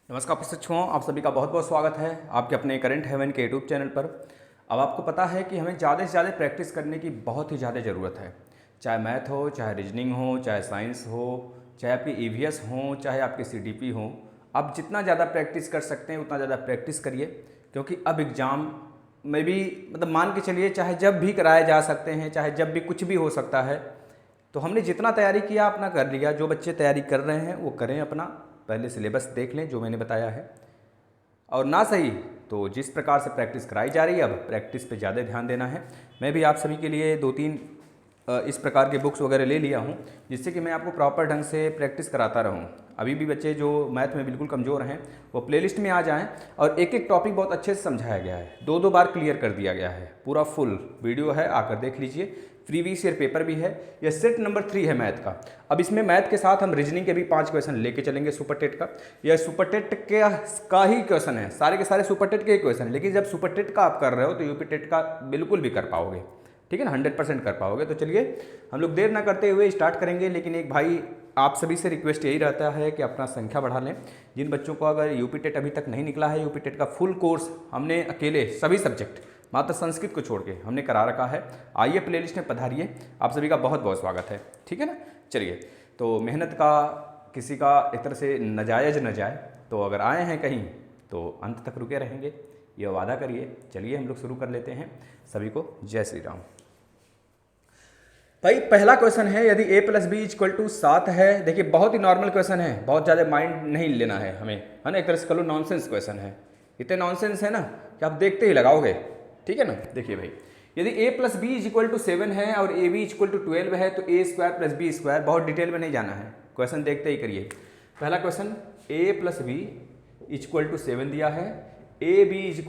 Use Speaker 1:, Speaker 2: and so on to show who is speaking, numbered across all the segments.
Speaker 1: नमस्कार प्रशिक्षुओं, आप सभी का बहुत बहुत स्वागत है आपके अपने करंट हेवन के यूट्यूब चैनल पर। अब आपको पता है कि हमें ज़्यादा से ज़्यादा प्रैक्टिस करने की बहुत ही ज़्यादा ज़रूरत है। चाहे मैथ हो, चाहे रीजनिंग हो, चाहे साइंस हो, चाहे आपकी ईवीएस हो, चाहे आपकी सीडीपी हो। आप जितना ज़्यादा प्रैक्टिस कर सकते हैं उतना ज़्यादा प्रैक्टिस करिए, क्योंकि अब एग्ज़ाम में भी मतलब मान के चलिए चाहे जब भी कराए जा सकते हैं, चाहे जब भी कुछ भी हो सकता है। तो हमने जितना तैयारी किया अपना कर लिया। जो बच्चे तैयारी कर रहे हैं वो करें, अपना पहले सिलेबस देख लें जो मैंने बताया है, और ना सही तो जिस प्रकार से प्रैक्टिस कराई जा रही है अब प्रैक्टिस पे ज़्यादा ध्यान देना है। मैं भी आप सभी के लिए 2-3 इस प्रकार के बुक्स वगैरह ले लिया हूँ, जिससे कि मैं आपको प्रॉपर ढंग से प्रैक्टिस कराता रहूँ। अभी भी बच्चे जो मैथ में बिल्कुल कमज़ोर हैं वो प्लेलिस्ट में आ जाएं, और एक एक टॉपिक बहुत अच्छे से समझाया गया है, 2-2 बार क्लियर कर दिया गया है। पूरा फुल वीडियो है, आकर देख लीजिए। प्रीवियस ईयर पेपर भी है। यह सेट नंबर 3 है मैथ का। अब इसमें मैथ के साथ हम रीजनिंग के भी 5 क्वेश्चन लेके चलेंगे सुपर टेट का। यह सुपर टेट का ही क्वेश्चन है, सारे के सारे सुपर टेट के ही क्वेश्चन है। लेकिन जब सुपर टेट का आप कर रहे हो तो यूपी टेट का बिल्कुल भी कर पाओगे, ठीक है ना, 100% कर पाओगे। तो चलिए हम लोग देर ना करते हुए स्टार्ट करेंगे। लेकिन एक भाई आप सभी से रिक्वेस्ट यही रहता है कि अपना संख्या बढ़ा लें। जिन बच्चों को अगर यूपी टेट अभी तक नहीं निकला है, यूपी टेट का फुल कोर्स हमने अकेले सभी सब्जेक्ट मात्र संस्कृत को छोड़ के हमने करा रखा है। आइए प्लेलिस्ट में पधारिए, आप सभी का बहुत बहुत स्वागत है, ठीक है ना। चलिए, तो मेहनत का किसी का एक तरह से नजायज न जाए, तो अगर आए हैं कहीं तो अंत तक रुके रहेंगे, ये वादा करिए। चलिए हम लोग शुरू कर लेते हैं। सभी को जय श्री राम। भाई पहला क्वेश्चन है, यदि a + b = 7 है। देखिए बहुत ही नॉर्मल क्वेश्चन है, बहुत ज़्यादा माइंड नहीं लेना है हमें, है ना। एक तरह से कलो नॉनसेंस क्वेश्चन है। इतने नॉनसेंस है ना कि आप देखते ही लगाओगे, ठीक है ना। देखिए भाई, यदि a + b = 7 है और ab = 12 है तो a² + b²। बहुत डिटेल में नहीं जाना है, क्वेश्चन देखते ही करिए। पहला क्वेश्चन a + b = 7 दिया है, ab =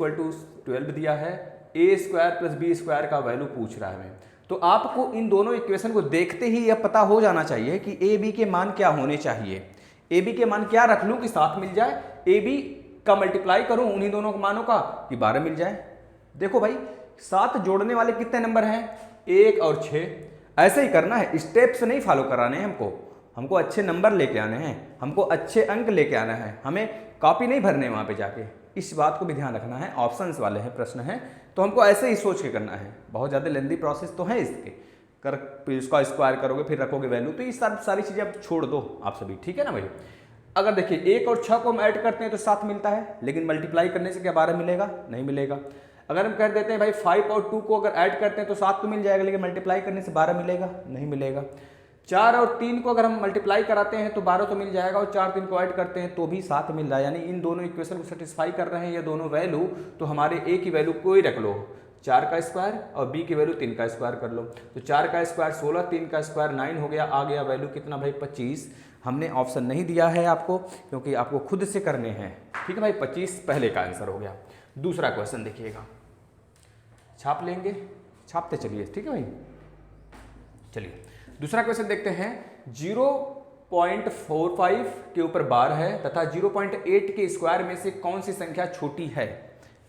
Speaker 1: 12 दिया है, a² + b² का वैल्यू पूछ रहा है हमें। तो आपको इन दोनों इक्वेशन को देखते ही यह पता हो जाना चाहिए कि ए बी के मान क्या होने चाहिए। ए बी के मान क्या रख लूं कि 7 मिल जाए, ए बी का मल्टीप्लाई करूं उन्हीं दोनों मानों का कि 12 मिल जाए। देखो भाई 7 जोड़ने वाले कितने नंबर हैं, 1 और 6। ऐसे ही करना है, स्टेप्स नहीं फॉलो कराने हैं हमको अच्छे नंबर लेके आने हैं, हमको अच्छे अंक लेके आना है। हमें कॉपी नहीं भरने वहां पे जाके, इस बात को भी ध्यान रखना है। ऑप्शंस वाले हैं प्रश्न हैं, तो हमको ऐसे ही सोच के करना है। बहुत ज़्यादा लेंदी प्रोसेस तो है इसके, फिर इसका स्क्वायर करोगे, फिर रखोगे वैल्यू, तो ये सारी चीज़ें आप छोड़ दो आप सभी, ठीक है ना भाई। अगर देखिए 1 और 6 को हम ऐड करते हैं तो 7 मिलता है, लेकिन मल्टीप्लाई करने से क्या 12 मिलेगा? नहीं मिलेगा। अगर हम कर देते हैं भाई 5 और 2 को अगर ऐड करते हैं तो 7 तो मिल जाएगा, लेकिन मल्टीप्लाई करने से 12 मिलेगा? नहीं मिलेगा। 4 और 3 को अगर हम मल्टीप्लाई कराते हैं तो 12 तो मिल जाएगा, और 4 3 को ऐड करते हैं तो भी 7 मिल रहा है। यानी इन दोनों इक्वेशन को सेटिस्फाई कर रहे हैं ये दोनों वैल्यू। तो हमारे ए की वैल्यू कोई रख लो 4 का स्क्वायर, और बी की वैल्यू 3 का स्क्वायर कर लो। तो 4 का स्क्वायर 16, 3 का स्क्वायर 9 हो गया। आ गया वैल्यू कितना भाई? 25। हमने ऑप्शन नहीं दिया है आपको, क्योंकि आपको खुद से करने हैं, ठीक है भाई। 25 पहले का आंसर हो गया। दूसरा क्वेश्चन देखिएगा, छाप लेंगे, छापते चलिए, ठीक है भाई। चलिए दूसरा क्वेश्चन देखते हैं। 0.45 के ऊपर बार है तथा 0.8 के स्क्वायर में से कौन सी संख्या छोटी है?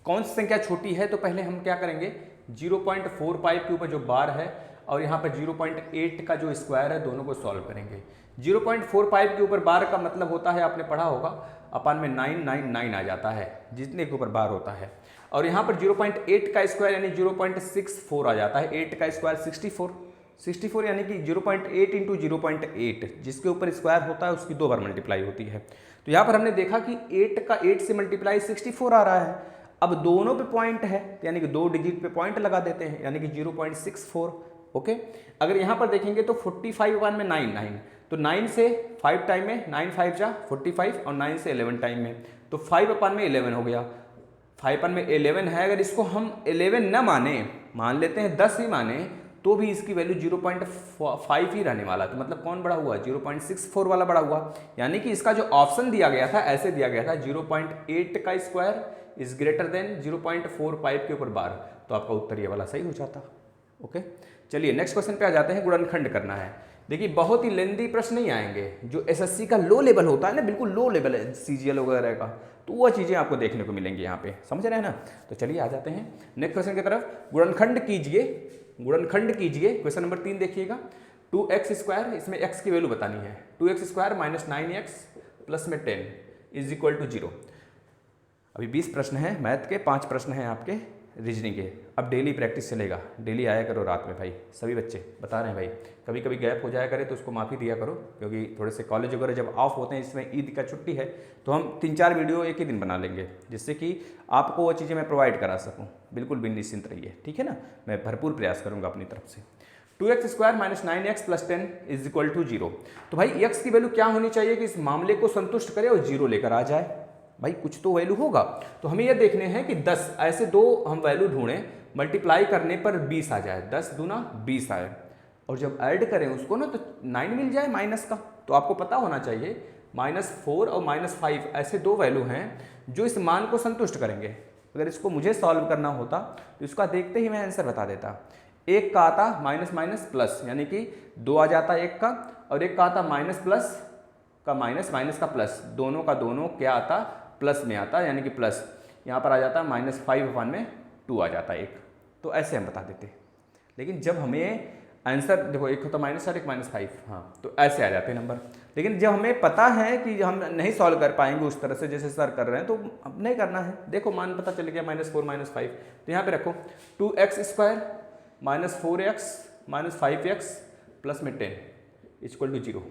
Speaker 1: कौन सी संख्या छोटी है? तो पहले हम क्या करेंगे, 0.45 के ऊपर जो बार है और यहाँ पर 0.8 का जो स्क्वायर है, दोनों को सॉल्व करेंगे। 0.45 के ऊपर बार का मतलब होता है, आपने पढ़ा होगा, अपन में 999 आ जाता है जितने के ऊपर बार होता है। और यहाँ पर 0.8 का स्क्वायर यानी 0.64 आ जाता है। 8 का स्क्वायर 64 यानी कि 0.8 इंटू 0.8, जिसके ऊपर स्क्वायर होता है उसकी 2 बार मल्टीप्लाई होती है। तो यहाँ पर हमने देखा कि 8 का 8 से मल्टीप्लाई 64 आ रहा है। अब दोनों पे पॉइंट है, यानी कि 2 डिजिट पे पॉइंट लगा देते हैं, यानी कि 0.64। ओके, अगर यहाँ पर देखेंगे तो 45 1 में 9, तो 9 से 5 टाइम में, 9 5 जा 45, और 9 से 11 टाइम में, तो 5 अपन में 11 हो गया। 5 अपन में 11 है। अगर इसको हम 11 न माने, मान लेते हैं 10 ही माने, तो भी इसकी वैल्यू 0.5 ही रहने वाला। तो मतलब कौन बड़ा हुआ? 0.64 वाला बड़ा हुआ। यानी कि इसका जो ऑप्शन दिया गया था, ऐसे दिया गया था, 0.8 का स्क्वायर इज ग्रेटर देन 0.45 के ऊपर बार, तो आपका उत्तर ये वाला सही हो जाता। ओके, चलिए नेक्स्ट क्वेश्चन पे आ जाते हैं। गुणनखंड करना है। देखिए बहुत ही लेंदी प्रश्न नहीं आएंगे, जो एसएससी का लो लेवल होता है ना, बिल्कुल लो लेवल है सीजीएल वगैरह का, तो वह चीज़ें आपको देखने को मिलेंगी यहाँ पे, समझ रहे हैं ना। तो चलिए आ जाते हैं नेक्स्ट क्वेश्चन की तरफ। गुणनखंड कीजिए, गुणनखंड कीजिए। क्वेश्चन नंबर 3 देखिएगा। 2x², इसमें x की वैल्यू बतानी है। 2x² - 9x प्लस में 10, इज इक्वल टू 0। अभी 20 प्रश्न हैं मैथ के, 5 प्रश्न हैं आपके रीजनिंग के। अब डेली प्रैक्टिस चलेगा, डेली आया करो रात में भाई, सभी बच्चे बता रहे हैं भाई। कभी कभी गैप हो जाया करे तो उसको माफ़ी दिया करो, क्योंकि थोड़े से कॉलेज वगैरह जब ऑफ होते हैं, इसमें ईद का छुट्टी है, तो हम 3-4 वीडियो एक ही दिन बना लेंगे, जिससे कि आपको वो चीज़ें मैं प्रोवाइड करा सकूँ। बिल्कुल भी निश्चिंत रहिए, ठीक है ना। मैं भरपूर प्रयास करूँगा अपनी तरफ से। 2x² - 9x + 10 is equal to 0। तो भाई x की वैल्यू क्या होनी चाहिए कि इस मामले को संतुष्ट करे और 0 लेकर आ जाए। भाई कुछ तो वैल्यू होगा, तो हमें यह देखने हैं कि 10 ऐसे दो हम वैल्यू ढूंढें, मल्टीप्लाई करने पर 20 आ जाए, 10 दूना 20 आए, और जब ऐड करें उसको ना तो 9 मिल जाए माइनस का। तो आपको पता होना चाहिए -4 और -5 ऐसे दो वैल्यू हैं जो इस मान को संतुष्ट करेंगे। अगर इसको मुझे सॉल्व करना होता तो इसका देखते ही मैं आंसर बता देता। एक का आता माइनस माइनस प्लस, यानी कि 2 आ जाता एक का, और एक का आता माइनस प्लस का माइनस, माइनस का प्लस, दोनों का दोनों क्या आता प्लस में आता, यानी कि प्लस यहाँ पर आ जाता -5/2 आ जाता एक। तो ऐसे हम बता देते। लेकिन जब हमें आंसर देखो, एक होता -4 एक -5, हाँ, तो ऐसे आ जाते नंबर। लेकिन जब हमें पता है कि हम नहीं सॉल्व कर पाएंगे उस तरह से जैसे सर कर रहे हैं, तो अब नहीं करना है। देखो मान पता चल गया -4 -5, तो यहाँ पे रखो 2x² - 4x - 5x + में 10 इक्वल टू 0।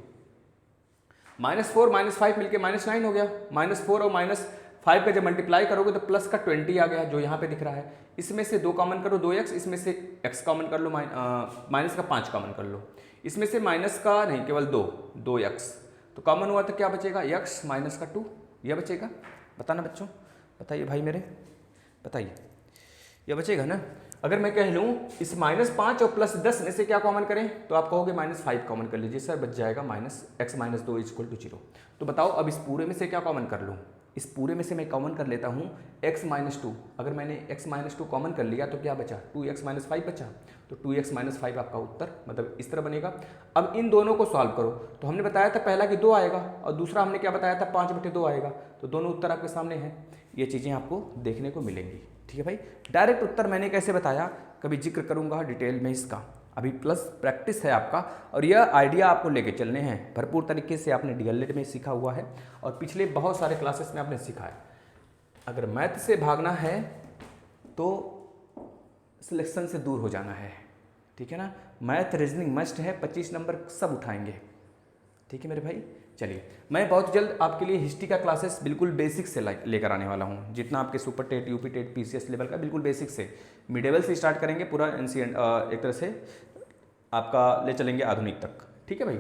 Speaker 1: -4 -5 मिलके -9 हो गया। -4 और -5 का जब मल्टीप्लाई करोगे तो प्लस का 20 आ गया, जो यहाँ पे दिख रहा है। इसमें से 2 कॉमन करो 2x, इसमें से x कॉमन कर लो, माइनस का 5 कॉमन कर लो, इसमें से माइनस का नहीं केवल 2x, तो कॉमन हुआ तो क्या बचेगा x माइनस का 2, यह बचेगा। बताना बच्चों, बताइए भाई मेरे, बताइए यह बचेगा ना। अगर मैं कह लूँ इस -5 और +10 में से क्या कॉमन करें, तो आप कहोगे -5 कॉमन कर लीजिए सर, बच जाएगा -x - 2 इक्वल टू 0। तो बताओ अब इस पूरे में से क्या कॉमन कर लूँ। इस पूरे में से मैं कॉमन कर लेता हूँ x - 2। अगर मैंने x - 2 कॉमन कर लिया तो क्या बचा, 2x - 5 बचा। तो 2x - 5 आपका उत्तर मतलब इस तरह बनेगा। अब इन दोनों को सॉल्व करो। तो हमने बताया था पहला कि 2 आएगा, और दूसरा हमने क्या बताया था 5/2 आएगा। तो दोनों उत्तर आपके सामने हैं, ये चीज़ें आपको देखने को मिलेंगी, ठीक है भाई। डायरेक्ट उत्तर मैंने कैसे बताया, कभी जिक्र करूंगा डिटेल में इसका। अभी प्लस प्रैक्टिस है आपका, और यह आइडिया आपको लेके चलने हैं भरपूर तरीके से। आपने डीएलएड में सीखा हुआ है और पिछले बहुत सारे क्लासेस में आपने सीखा है। अगर मैथ से भागना है तो सिलेक्शन से दूर हो जाना है, ठीक है ना। मैथ रीजनिंग मस्ट है, 25 नंबर सब उठाएंगे, ठीक है मेरे भाई। चलिए मैं बहुत जल्द आपके लिए हिस्ट्री का क्लासेस बिल्कुल बेसिक से लेकर आने वाला हूँ। जितना आपके super TET, UP TET, PCS level का बिल्कुल बेसिक से, मिडेवल से स्टार्ट करेंगे, पूरा एंशिएंट एक तरह से आपका ले चलेंगे आधुनिक तक, ठीक है भाई।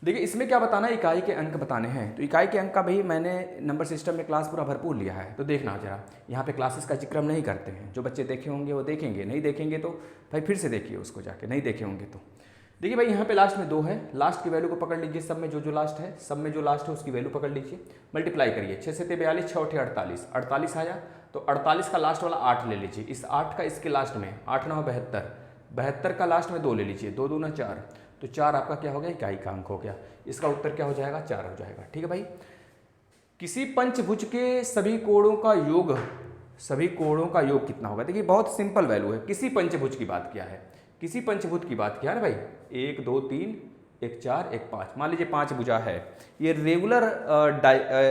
Speaker 1: देखिए इसमें क्या बताना है, इकाई के अंक बताने हैं। तो इकाई के अंक का भाई मैंने नंबर सिस्टम में क्लास पूरा भरपूर लिया है, तो देखना जरा। यहाँ पे क्लासेस का जिक्र हम नहीं करते हैं, जो बच्चे देखे होंगे वो देखेंगे, नहीं देखेंगे तो भाई फिर से देखिए उसको जाके, नहीं देखे होंगे तो। देखिए भाई यहाँ पे लास्ट में 2 है, लास्ट की वैल्यू को पकड़ लीजिए, सब में जो लास्ट है, सब में जो लास्ट है उसकी वैल्यू पकड़ लीजिए, मल्टीप्लाई करिए। 6 से 42, 6 8 48, 48 आया, तो 48 का लास्ट वाला 8 ले लीजिए, इस 8 का इसके लास्ट में, 8 9 72, 72 का लास्ट में 2 ले लीजिए, 2 दूना 4, तो 4 आपका क्या हो गया, इकाई का अंक हो गया। इसका उत्तर क्या हो जाएगा, 4 हो जाएगा, ठीक है भाई। किसी पंचभुज के सभी कोणों का योग, सभी कोणों का योग कितना होगा। देखिए बहुत सिंपल वैल्यू है, किसी पंचभुज की बात किया है, किसी पंचभुज की बात किया है ना भाई। 1 2 3 1 4 1 5, मान लीजिए 5 भुजा है, ये रेगुलर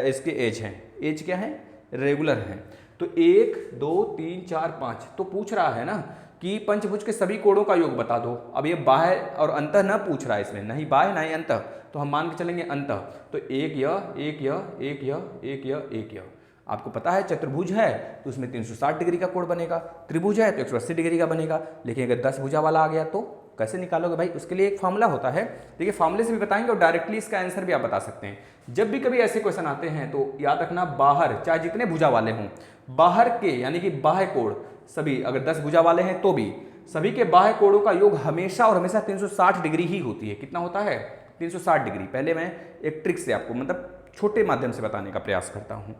Speaker 1: इसके एज हैं, एज क्या है, रेगुलर हैं। तो 1 2 3 4 5, तो पूछ रहा है ना कि पंचभुज के सभी कोणों का योग बता दो। अब ये बाह्य और अंतः न पूछ रहा है इसमें, नहीं बाह्य ना ही अंतः, तो हम मान के चलेंगे अंतः। तो एक यह, एक यह, एक यह, एक यह, एक यह। आपको पता है चतुर्भुज है तो उसमें 360 डिग्री का कोण बनेगा, त्रिभुज है तो 180 डिग्री का बनेगा। लेकिन अगर 10 भुजा वाला आ गया तो कैसे निकालोगे भाई, उसके लिए एक फॉर्मूला होता है। देखिए फॉर्मूले से भी बताएंगे और डायरेक्टली इसका आंसर भी आप बता सकते हैं। जब भी कभी ऐसे क्वेश्चन आते हैं तो याद रखना, बाहर चाहे जितने भुजा वाले हों, बाहर के यानी कि बाह्य कोण सभी, अगर 10 भुजा वाले हैं तो भी सभी के बाह्य कोणों का योग हमेशा और हमेशा 360 डिग्री ही होती है। कितना होता है, 360 डिग्री। पहले मैं एक ट्रिक से आपको मतलब छोटे माध्यम से बताने का प्रयास करता हूँ।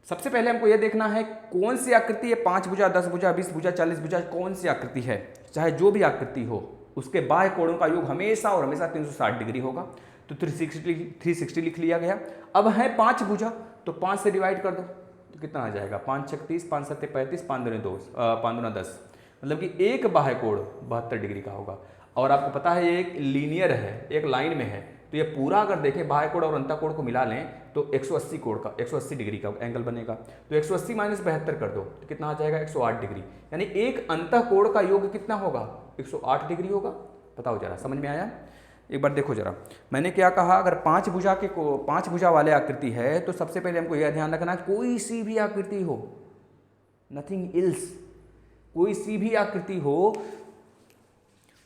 Speaker 1: सबसे पहले हमको यह देखना है कौन सी आकृति है, 5 भुजा, 10 भुजा, 20 भुजा, 40 भुजा, कौन सी आकृति है, चाहे जो भी आकृति हो, उसके बाह्य कोणों का योग हमेशा और हमेशा 360 डिग्री होगा। तो 360 लिख लिया गया। अब है 5 भुजा, तो 5 से डिवाइड कर दो तो कितना आ जाएगा, 5 6 30, 5 7 35, 5 दूनी 2, 5 दूना 10, मतलब कि एक बाह्य कोण 72 डिग्री का होगा। और आपको पता है ये एक लीनियर है, एक लाइन में है, तो ये पूरा अगर देखें बाह्य कोण और अंतःकोण को मिला लें तो 180 कोण का 180 डिग्री का एंगल बनेगा। तो 180 माइनस 72 कर दो तो कितना आ जाएगा 108 डिग्री, यानी एक अंतःकोण का योग कितना होगा 108 डिग्री होगा। बताओ जरा, समझ में आया? एक बार देखो जरा, मैंने क्या कहा, अगर पांच भुजा वाले आकृति है तो सबसे पहले हमको यह ध्यान रखना कोई सी भी आकृति हो, नथिंग एल्स, कोई सी भी आकृति हो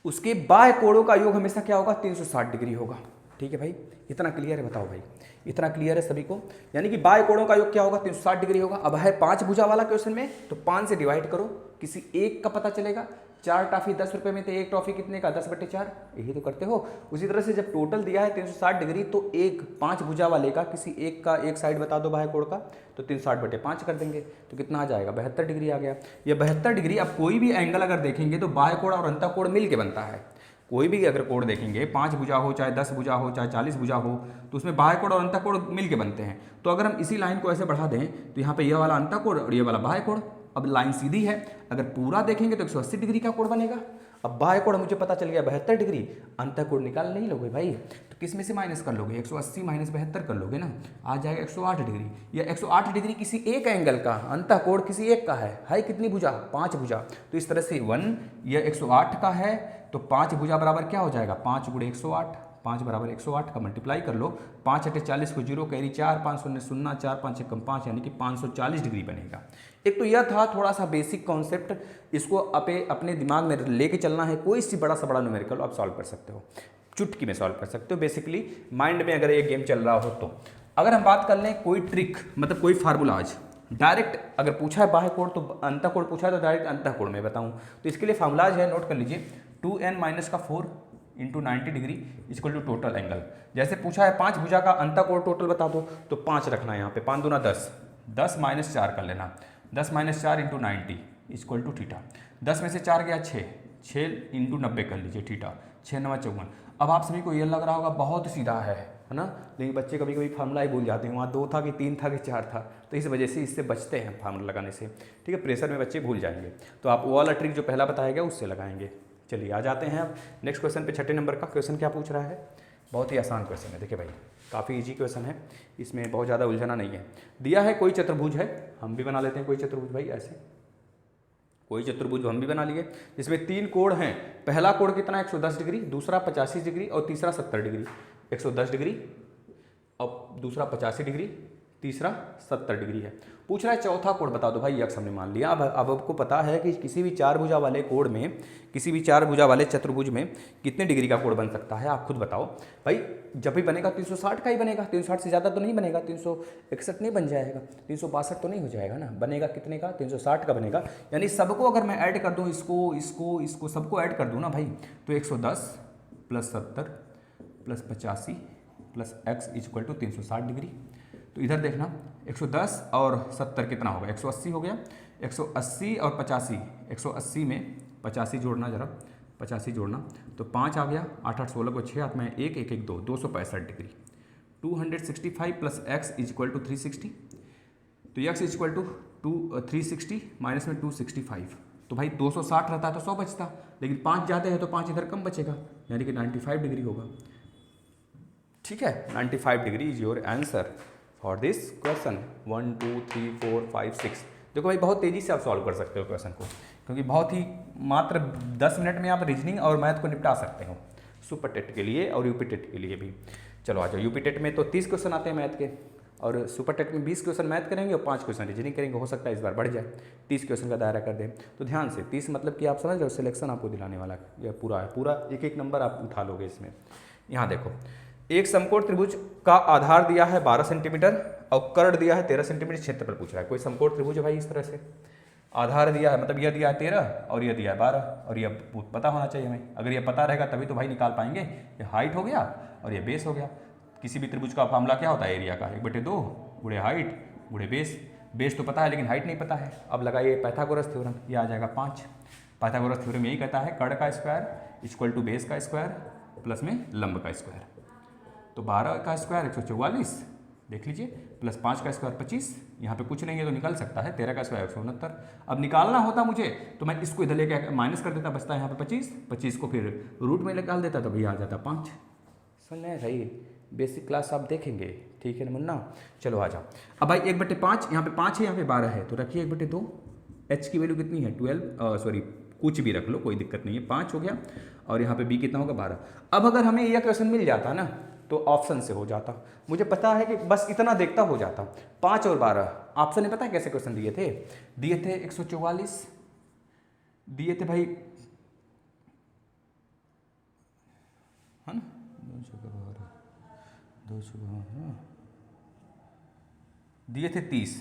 Speaker 1: उसके बाह्य कोणों का योग हमेशा क्या होगा 360 डिग्री होगा। ठीक है भाई, इतना क्लियर है? बताओ भाई, इतना क्लियर है सभी को? यानी कि बाह्य कोणों का योग क्या होगा 360 डिग्री होगा। अब है 5 भुजा वाला क्वेश्चन में, तो 5 से डिवाइड करो, किसी एक का पता चलेगा। 4 टॉफी 10 रुपए में, तो एक टॉफी कितने का 10/4, यही तो करते हो। उसी तरह से जब टोटल दिया है 360 डिग्री तो एक 5 भुजा वाले का किसी एक का एक साइड बता दो बाह्य कोण का, तो 360/5 कर देंगे, तो कितना आ जाएगा 72 डिग्री आ गया। ये 72 डिग्री, अब कोई भी एंगल अगर देखेंगे तो बाह्य कोण और अंतःकोण मिल के बनता है। कोई भी अगर कोण देखेंगे 5 भुजा हो, चाहे 10 भुजा हो, चाहे 40 भुजा हो, तो उसमें बाह्य कोण और अंतःकोण मिल के बनते हैं। तो अगर हम इसी लाइन को ऐसे बढ़ा दें तो यहाँ पे ये वाला अंतःकोण और ये वाला बाह्य कोण, अब लाइन सीधी है, अगर पूरा देखेंगे तो 180 डिग्री का कोण बनेगा। अब बाह्य कोण मुझे पता चल गया 72 डिग्री, अंतःकोण निकाल नहीं लोगे भाई, तो किस में से माइनस कर लोगे 180 माइनस 72 कर लोगे ना, आ जाएगा 108 डिग्री। या 108 डिग्री किसी एक एंगल का, अंतःकोण किसी एक का है कितनी भुजा 5 भुजा, तो इस तरह से 1 यह 108 का है, तो 5 भुजा बराबर क्या हो जाएगा 5 × 108, 5 बराबर 108 का मल्टीप्लाई कर लो, 5 × 40 को 0 कैरी 4, 5 0 0, 4 5 1 5, यानी कि 540 डिग्री बनेगा। एक तो यह था थोड़ा सा बेसिक कॉन्सेप्ट, इसको अपने दिमाग में लेके चलना है। कोई सी बड़ा सा बड़ा न्यूमेरिकल आप सॉल्व कर सकते हो, चुटकी में सॉल्व कर सकते हो, बेसिकली माइंड में अगर ये गेम चल रहा हो तो। अगर हम बात कर लें कोई ट्रिक, मतलब कोई फार्मूला, आज डायरेक्ट अगर पूछा है बाह्य कोण तो अंतःकोण पूछा है तो डायरेक्ट अंतःकोण में बताऊं, तो इसके लिए फार्मूलाज है, नोट कर लीजिए। 2n-4 × 90 degree equal to total angle. जैसे पूछा है 5 भुजा का अंतःकोण टोटल बता दो, तो 5 रखना है यहाँ पे, 5 दूना 10, 10 - 4 कर लेना, 10 - 4 × 90 इक्वल टू थीटा। 10 में से 4 गया 6, 6 × 90 कर लीजिए थीटा, 6 9 54। अब आप सभी को ये लग रहा होगा बहुत सीधा है ना, लेकिन बच्चे कभी कभी फार्मूला ही भूल जाते हैं, वहाँ 2 था कि 3 था कि 4 था, तो इस वजह से इससे बचते हैं फार्मूला लगाने से। ठीक है, प्रेशर में बच्चे भूल जाएंगे, तो आप वो वाला ट्रिक जो पहला बताया गया उससे लगाएंगे। चलिए आ जाते हैं अब नेक्स्ट क्वेश्चन पे। 6ठे नंबर का क्वेश्चन क्या पूछ रहा है, बहुत ही आसान क्वेश्चन है, देखिए भाई काफ़ी इजी क्वेश्चन है, इसमें बहुत ज़्यादा उलझना नहीं है। दिया है कोई चतुर्भुज है, हम भी बना लेते हैं कोई चतुर्भुज भाई, ऐसे कोई चतुर्भुज हम भी बना लिए, जिसमें 3 कोण हैं। पहला कोण कितना 110 डिग्री, दूसरा 85 डिग्री और तीसरा 70 डिग्री। 110 डिग्री और दूसरा 85 डिग्री, तीसरा 70 डिग्री है। पूछ रहा है चौथा कोण बता दो भाई, यक्ष हमने मान लिया। अब आपको पता है कि किसी भी 4 भुजा वाले कोण में, किसी भी 4 भुजा वाले चतुर्भुज में कितने डिग्री का कोण बन सकता है, आप खुद बताओ भाई। जब भी बनेगा 360 का ही बनेगा, 360 से ज़्यादा तो नहीं बनेगा, 361 नहीं बन जाएगा, 362 तो नहीं हो जाएगा ना, बनेगा कितने का 360 का बनेगा। यानी सबको अगर मैं ऐड कर दूँ, इसको सबको ऐड कर दूँ ना भाई, तो 110 + 70 + 85 + x इक्वल टू 360 डिग्री। तो इधर देखना 110 और 70 कितना होगा 180 हो गया, 180 और 85, 180 में 85 जोड़ना जरा, 85 जोड़ना तो 5 आ गया, 8 8 16 को 6 हाथ में 1 1 1 2, 265 डिग्री। 265 + x इक्वल टू 360, तो x इक्वल टू 360 माइनस में 265, तो भाई 260 रहता तो 100 बचता, लेकिन 5 ज़्यादा है तो 5 इधर कम बचेगा, यानी कि 95 डिग्री होगा। ठीक है, 95 degree is your answer for this question. 1 2 3 4 5 6। देखो भाई बहुत तेज़ी से आप सॉल्व कर सकते हो क्वेश्चन को, क्योंकि बहुत ही मात्र 10 मिनट में आप रीजनिंग और मैथ को निपटा सकते हो, सुपर टेट के लिए और यूपी टेट के लिए भी। चलो आ जाओ, यूपी टेट में तो 30 क्वेश्चन आते हैं मैथ के, और सुपर टेट में 20 क्वेश्चन मैथ करेंगे और 5 क्वेश्चन रीजनिंग करेंगे, हो सकता है इस बार बढ़ जाए 30 क्वेश्चन का दायरा कर दें। तो ध्यान से 30 मतलब कि आप समझ रहे हो, सिलेक्शन आपको दिलाने वाला यह पूरा है, पूरा एक एक नंबर आप उठा लोगे इसमें। यहाँ देखो, एक समकोण त्रिभुज का आधार दिया है 12 सेंटीमीटर और कर्ण दिया है 13 सेंटीमीटर, क्षेत्रफल पूछ रहा है। कोई समकोण त्रिभुज है भाई, इस तरह से आधार दिया है, मतलब यह दिया है 13 और यह दिया है 12, और यह पता होना चाहिए हमें। अगर यह पता रहेगा तभी तो भाई निकाल पाएंगे। यह हाइट हो गया और यह बेस हो गया। किसी भी त्रिभुज का फार्मूला क्या होता है, एरिया का 1/2 गुणे हाइट गुणे बेस। बेस तो पता है लेकिन हाइट नहीं पता है। अब लगाइए पाइथागोरस थ्योरम, यह आ जाएगा 5। पाइथागोरस थ्योरम यही कहता है कर्ण का स्क्वायर इक्वल टू बेस का स्क्वायर प्लस में लंब का स्क्वायर। तो 12 का स्क्वायर 144 देख लीजिए, प्लस 5 का स्क्वायर 25, यहाँ पे कुछ नहीं है तो निकल सकता है 13 का स्क्वायर 169। अब निकालना होता मुझे तो मैं इसको इधर लेके माइनस कर देता, बचता है यहाँ पे 25 को फिर रूट में निकाल देता तो भैया आ जाता 5। समझ में भाई, बेसिक क्लास आप देखेंगे, ठीक है ना मुन्ना। चलो आ जाओ। अब भाई 1/5, यहाँ पे 5 है, यहाँ पे 12 है, तो रखिए 1/2। एच की वैल्यू कितनी है 12, सॉरी कुछ भी रख लो कोई दिक्कत नहीं है, 5 हो गया। और यहाँ पे बी कितना होगा 12। अब अगर हमें यह क्वेश्चन मिल जाता ना तो ऑप्शन से हो जाता, मुझे पता है कि बस इतना देखता हो जाता। 5 और 12 ऑप्शन ने पता है कैसे क्वेश्चन दिए थे, 144 दिए थे भाई, है ना, 212 दिए थे 30,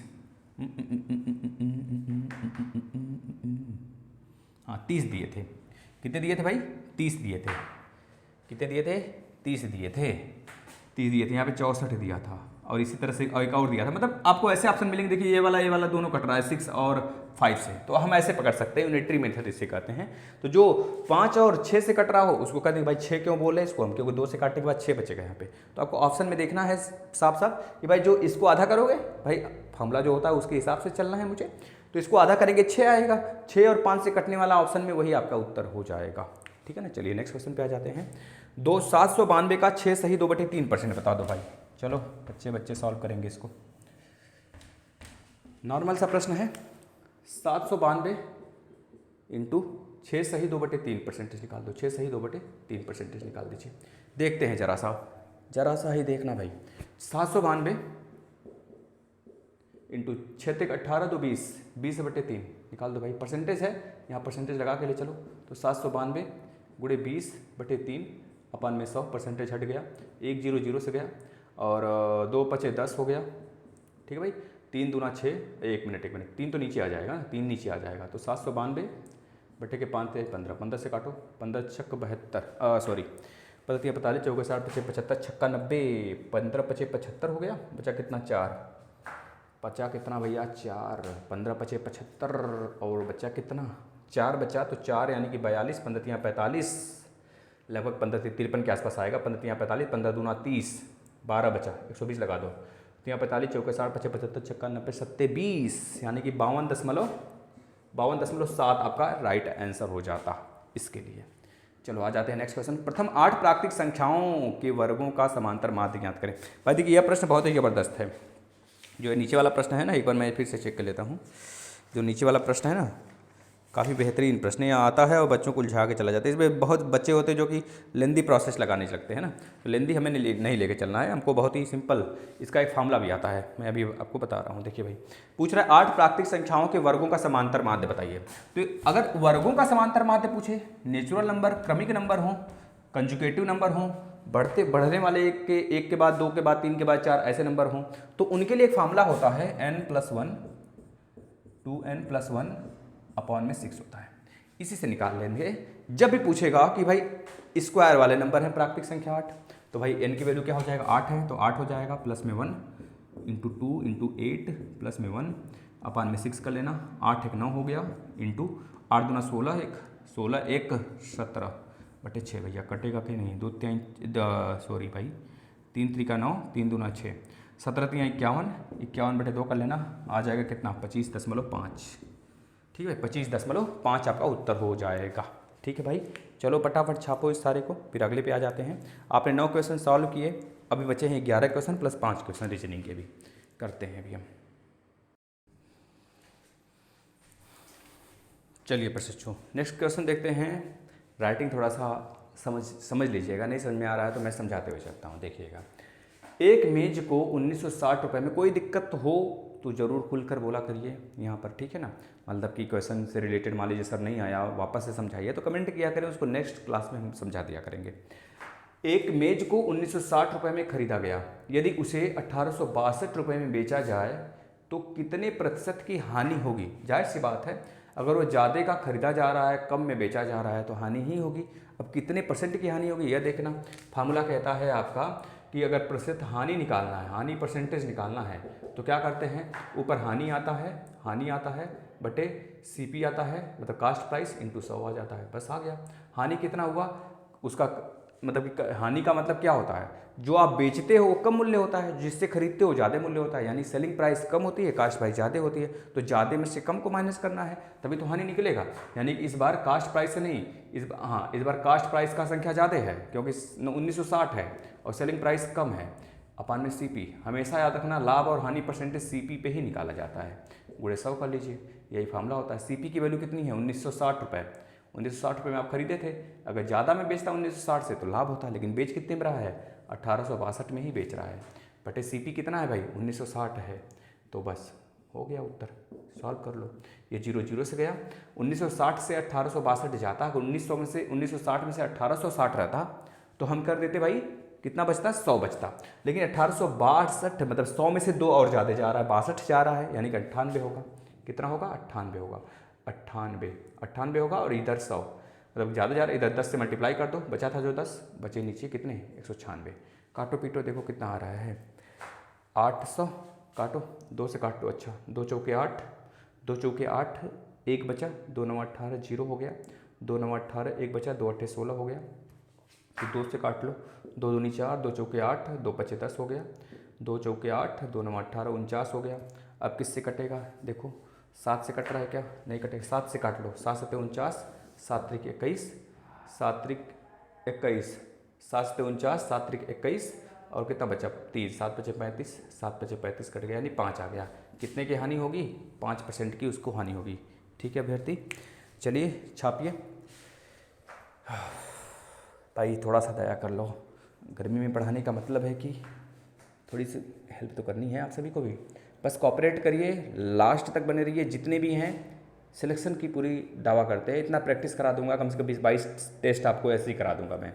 Speaker 1: हाँ 30 दिए थे। कितने दिए थे भाई, 30 दिए थे। कितने दिए थे, 30 दिए थे, 30 दिए थे। यहाँ पे 64 दिया था, और इसी तरह से एक और दिया था। मतलब आपको ऐसे ऑप्शन मिलेंगे, देखिए ये वाला दोनों कट रहा है 6 और 5 से, तो हम ऐसे पकड़ सकते हैं, यूनिटरी मेथड इसे कहते हैं। तो जो 5 और 6 से कट रहा हो उसको कहते हैं भाई 6 क्यों बोले इसको हम, क्योंकि 2 से काटने के बाद 6 बचेगा यहाँ पे। तो आपको ऑप्शन में देखना है साफ साफ कि भाई जो इसको आधा करोगे, भाई फॉर्मूला जो होता है उसके हिसाब से चलना है मुझे, तो इसको आधा करेंगे 6 आएगा, 6 और 5 से कटने वाला ऑप्शन में वही आपका उत्तर हो जाएगा, ठीक है ना। चलिए नेक्स्ट क्वेश्चन पे आ जाते हैं। 792 का 6 सही 2/3% बता दो भाई। चलो बच्चे सॉल्व करेंगे इसको। नॉर्मल सा प्रश्न है, 792 इंटू 6 सही 2/3% निकाल दो, 6 सही 2/3% निकाल दीजिए। देखते हैं जरा सा ही देखना भाई। 792 इंटू 6 तक 18 2 20, 20/3 निकाल दो भाई। परसेंटेज है, यहाँ परसेंटेज लगा के ले चलो, तो 792 गुणे 20/3 अपन में 100, परसेंटेज हट गया, 1 0 0 से गया, और 2 5 10 हो गया, ठीक है भाई। 3 दूना 6, 1 मिनट 3 तो नीचे आ जाएगा ना, 3 नीचे आ जाएगा, तो 792 बटे के 5 थे 15, 15 से काटो, 15 छक्क 72, सॉरी 15 45 चौके 60 5 75 छक्का 90, 15 5 75 हो गया, बचा कितना 4, बचा कितना भैया 4, 15 5 75, और बचा कितना 4 बचा, तो 4 यानी कि 42, 15 45, लगभग 15 53 के आसपास आएगा, 15 45, 15 दूना 30, 12 बचा, 120 लगा दो, 45 चौके 60 5 75 छक्का 90 7 20, यानी कि 52.7 आपका राइट आंसर हो जाता इसके लिए। चलो आ जाते हैं नेक्स्ट क्वेश्चन। प्रथम 8 प्राकृतिक संख्याओं के वर्गों का समांतर माध्य ज्ञात करें। भाई देखिए यह प्रश्न बहुत ही ज़बरदस्त है। जो नीचे वाला प्रश्न है ना, एक बार मैं फिर से चेक कर लेता हूँ। जो नीचे वाला प्रश्न है ना, काफ़ी बेहतरीन प्रश्न यहाँ आता है और बच्चों को उलझा के चला जाता है। इसमें बहुत बच्चे होते हैं जो कि लेंदी प्रोसेस लगाने लगते हैं ना, तो लेंदी हमें नहीं लेके चलना है, हमको बहुत ही सिंपल इसका एक फार्मूला भी आता है, मैं अभी आपको बता रहा हूँ। देखिए भाई पूछ रहा है 8 प्राकृतिक संख्याओं के वर्गों का समांतर माध्य बताइए। तो अगर वर्गों का समांतर माध्य पूछे, नेचुरल नंबर, क्रमिक नंबर हो, कंजुगेटिव नंबर हो, बढ़ने वाले एक के बाद 2 के बाद 3 के बाद 4 ऐसे नंबर हों, तो उनके लिए एक फार्मूला होता है n+1 2n+1 अपॉन में 6 होता है। इसी से निकाल लेंगे। जब भी पूछेगा कि भाई स्क्वायर वाले नंबर हैं प्राकृतिक संख्या 8, तो भाई n की वैल्यू क्या हो जाएगा 8 है, तो 8 हो जाएगा, प्लस में 1 इंटू 2 इंटू 8 प्लस में 1 अपॉन में 6 कर लेना, 8 1 9 हो गया, इंटू 8 दूना 16 1 17 बटे 6, भैया कटेगा कि नहीं, 2 3 सॉरी भाई 3 3 का 9, 3 दूना 6, 17 3 51, 51 बटे 2 कर लेना, आ जाएगा कितना 25.5, ठीक है 25.5 आपका उत्तर हो जाएगा। ठीक है भाई, चलो फटाफट छापो इस सारे को, फिर अगले पे आ जाते हैं। आपने 9 क्वेश्चन सॉल्व किए, अभी बचे हैं 11 क्वेश्चन प्लस 5 क्वेश्चन रीजनिंग के भी करते हैं अभी हम। चलिए प्रशिक्षु नेक्स्ट क्वेश्चन देखते हैं। राइटिंग थोड़ा सा समझ लीजिएगा, नहीं समझ में आ रहा है तो मैं समझाते हुए चलता हूँ। देखिएगा, एक मेज को 1960 रुपये में, कोई दिक्कत हो तो ज़रूर खुलकर बोला करिए यहाँ पर, ठीक है ना। मतलब कि क्वेश्चन से रिलेटेड मान लीजिए सर नहीं आया, वापस से समझाइए तो कमेंट किया करें, उसको नेक्स्ट क्लास में हम समझा दिया करेंगे। एक मेज को 1960 रुपये में खरीदा गया, यदि उसे 1862 रुपये में बेचा जाए तो कितने प्रतिशत की हानि होगी। जाहिर सी बात है, अगर वो ज़्यादा का खरीदा जा रहा है, कम में बेचा जा रहा है तो हानि ही होगी। अब कितने परसेंट की हानि होगी यह देखना। फार्मूला कहता है आपका कि अगर प्रतिशत हानि निकालना है, हानि परसेंटेज निकालना है, तो क्या करते हैं, ऊपर हानि आता है बटे CP आता है, मतलब कास्ट प्राइस इंटू 100 आ जाता है, बस आ गया। हानि कितना हुआ, उसका मतलब कि हानि का मतलब क्या होता है, जो आप बेचते हो वो कम मूल्य होता है, जिससे खरीदते हो ज़्यादा मूल्य होता है, यानी सेलिंग प्राइस कम होती है, कास्ट प्राइस ज़्यादा होती है, तो ज़्यादा में से कम को माइनस करना है, तभी तो हानि निकलेगा। यानी कि इस बार कास्ट प्राइस से नहीं, इस बार कास्ट प्राइस का संख्या ज़्यादा है क्योंकि 1960 है और सेलिंग प्राइस कम है, अपान में सीपी। हमेशा याद रखना, लाभ और हानि परसेंटेज सीपी पे ही निकाला जाता है, गुणे 100 कर लीजिए, यही फार्मूला होता है। सीपी की वैल्यू कितनी है, 1960 रुपये। 1960 रुपये में आप खरीदे थे, अगर ज़्यादा में बेचता 1960 से तो लाभ होता, लेकिन बेच कितने में रहा है, 1862 में ही बेच रहा है, बटे सीपी कितना है भाई, 1960 है, तो बस हो गया उत्तर, सॉल्व कर लो। ये 0 0 से गया, 1960 से 1862 जाता, अगर 1900 में से 1960 में से 1860 रहता तो हम कर देते भाई, कितना बचता, 100 बचता, लेकिन 1862 मतलब 100 में से 2 और ज़्यादा जा रहा है, 62 जा रहा है, यानी कि 98 होगा। कितना होगा, 98 होगा, 98 होगा, और इधर 100 मतलब ज़्यादा जा रहा है, इधर 10 से मल्टीप्लाई कर दो, बचा था जो 10, बचे नीचे कितने, 196। काटो पीटो देखो कितना आ रहा है, 800, काटो 2 से काट दो, अच्छा 2 चौके 8, 2 चौके 8, 1 बचा, 2 9 18, 0 हो गया, 2 9 18, 1 बचा, 2 8 16 हो गया, तो 2 से काट लो, 2 दूनी 4, 2 चौके 8, 2 पचे 10 हो गया, 2 चौके 8, 2 9 18, 49 हो गया। अब किससे कटेगा, देखो 7 से कट रहा है क्या, नहीं कटेगा, 7 से काट लो, 7 7 49, 7 त्रिक 21, 7 त्रिक 21, 7 7 49, 7 त्रिक 21, और कितना बचा 30, 7 बचे 35, 7 बचे 35 कट गया, यानी 5 आ गया। कितने की हानि होगी, 5% की उसको हानि होगी। ठीक है अभ्यर्थी, चलिए छापिए भाई, थोड़ा सा दया कर लो, गर्मी में पढ़ाने का मतलब है कि थोड़ी सी हेल्प तो करनी है आप सभी को भी, बस कॉपरेट करिए, लास्ट तक बने रहिए। जितने भी हैं सिलेक्शन की पूरी दावा करते हैं, इतना प्रैक्टिस करा दूंगा, कम से कम 20-22 टेस्ट आपको ऐसे ही करा दूंगा मैं,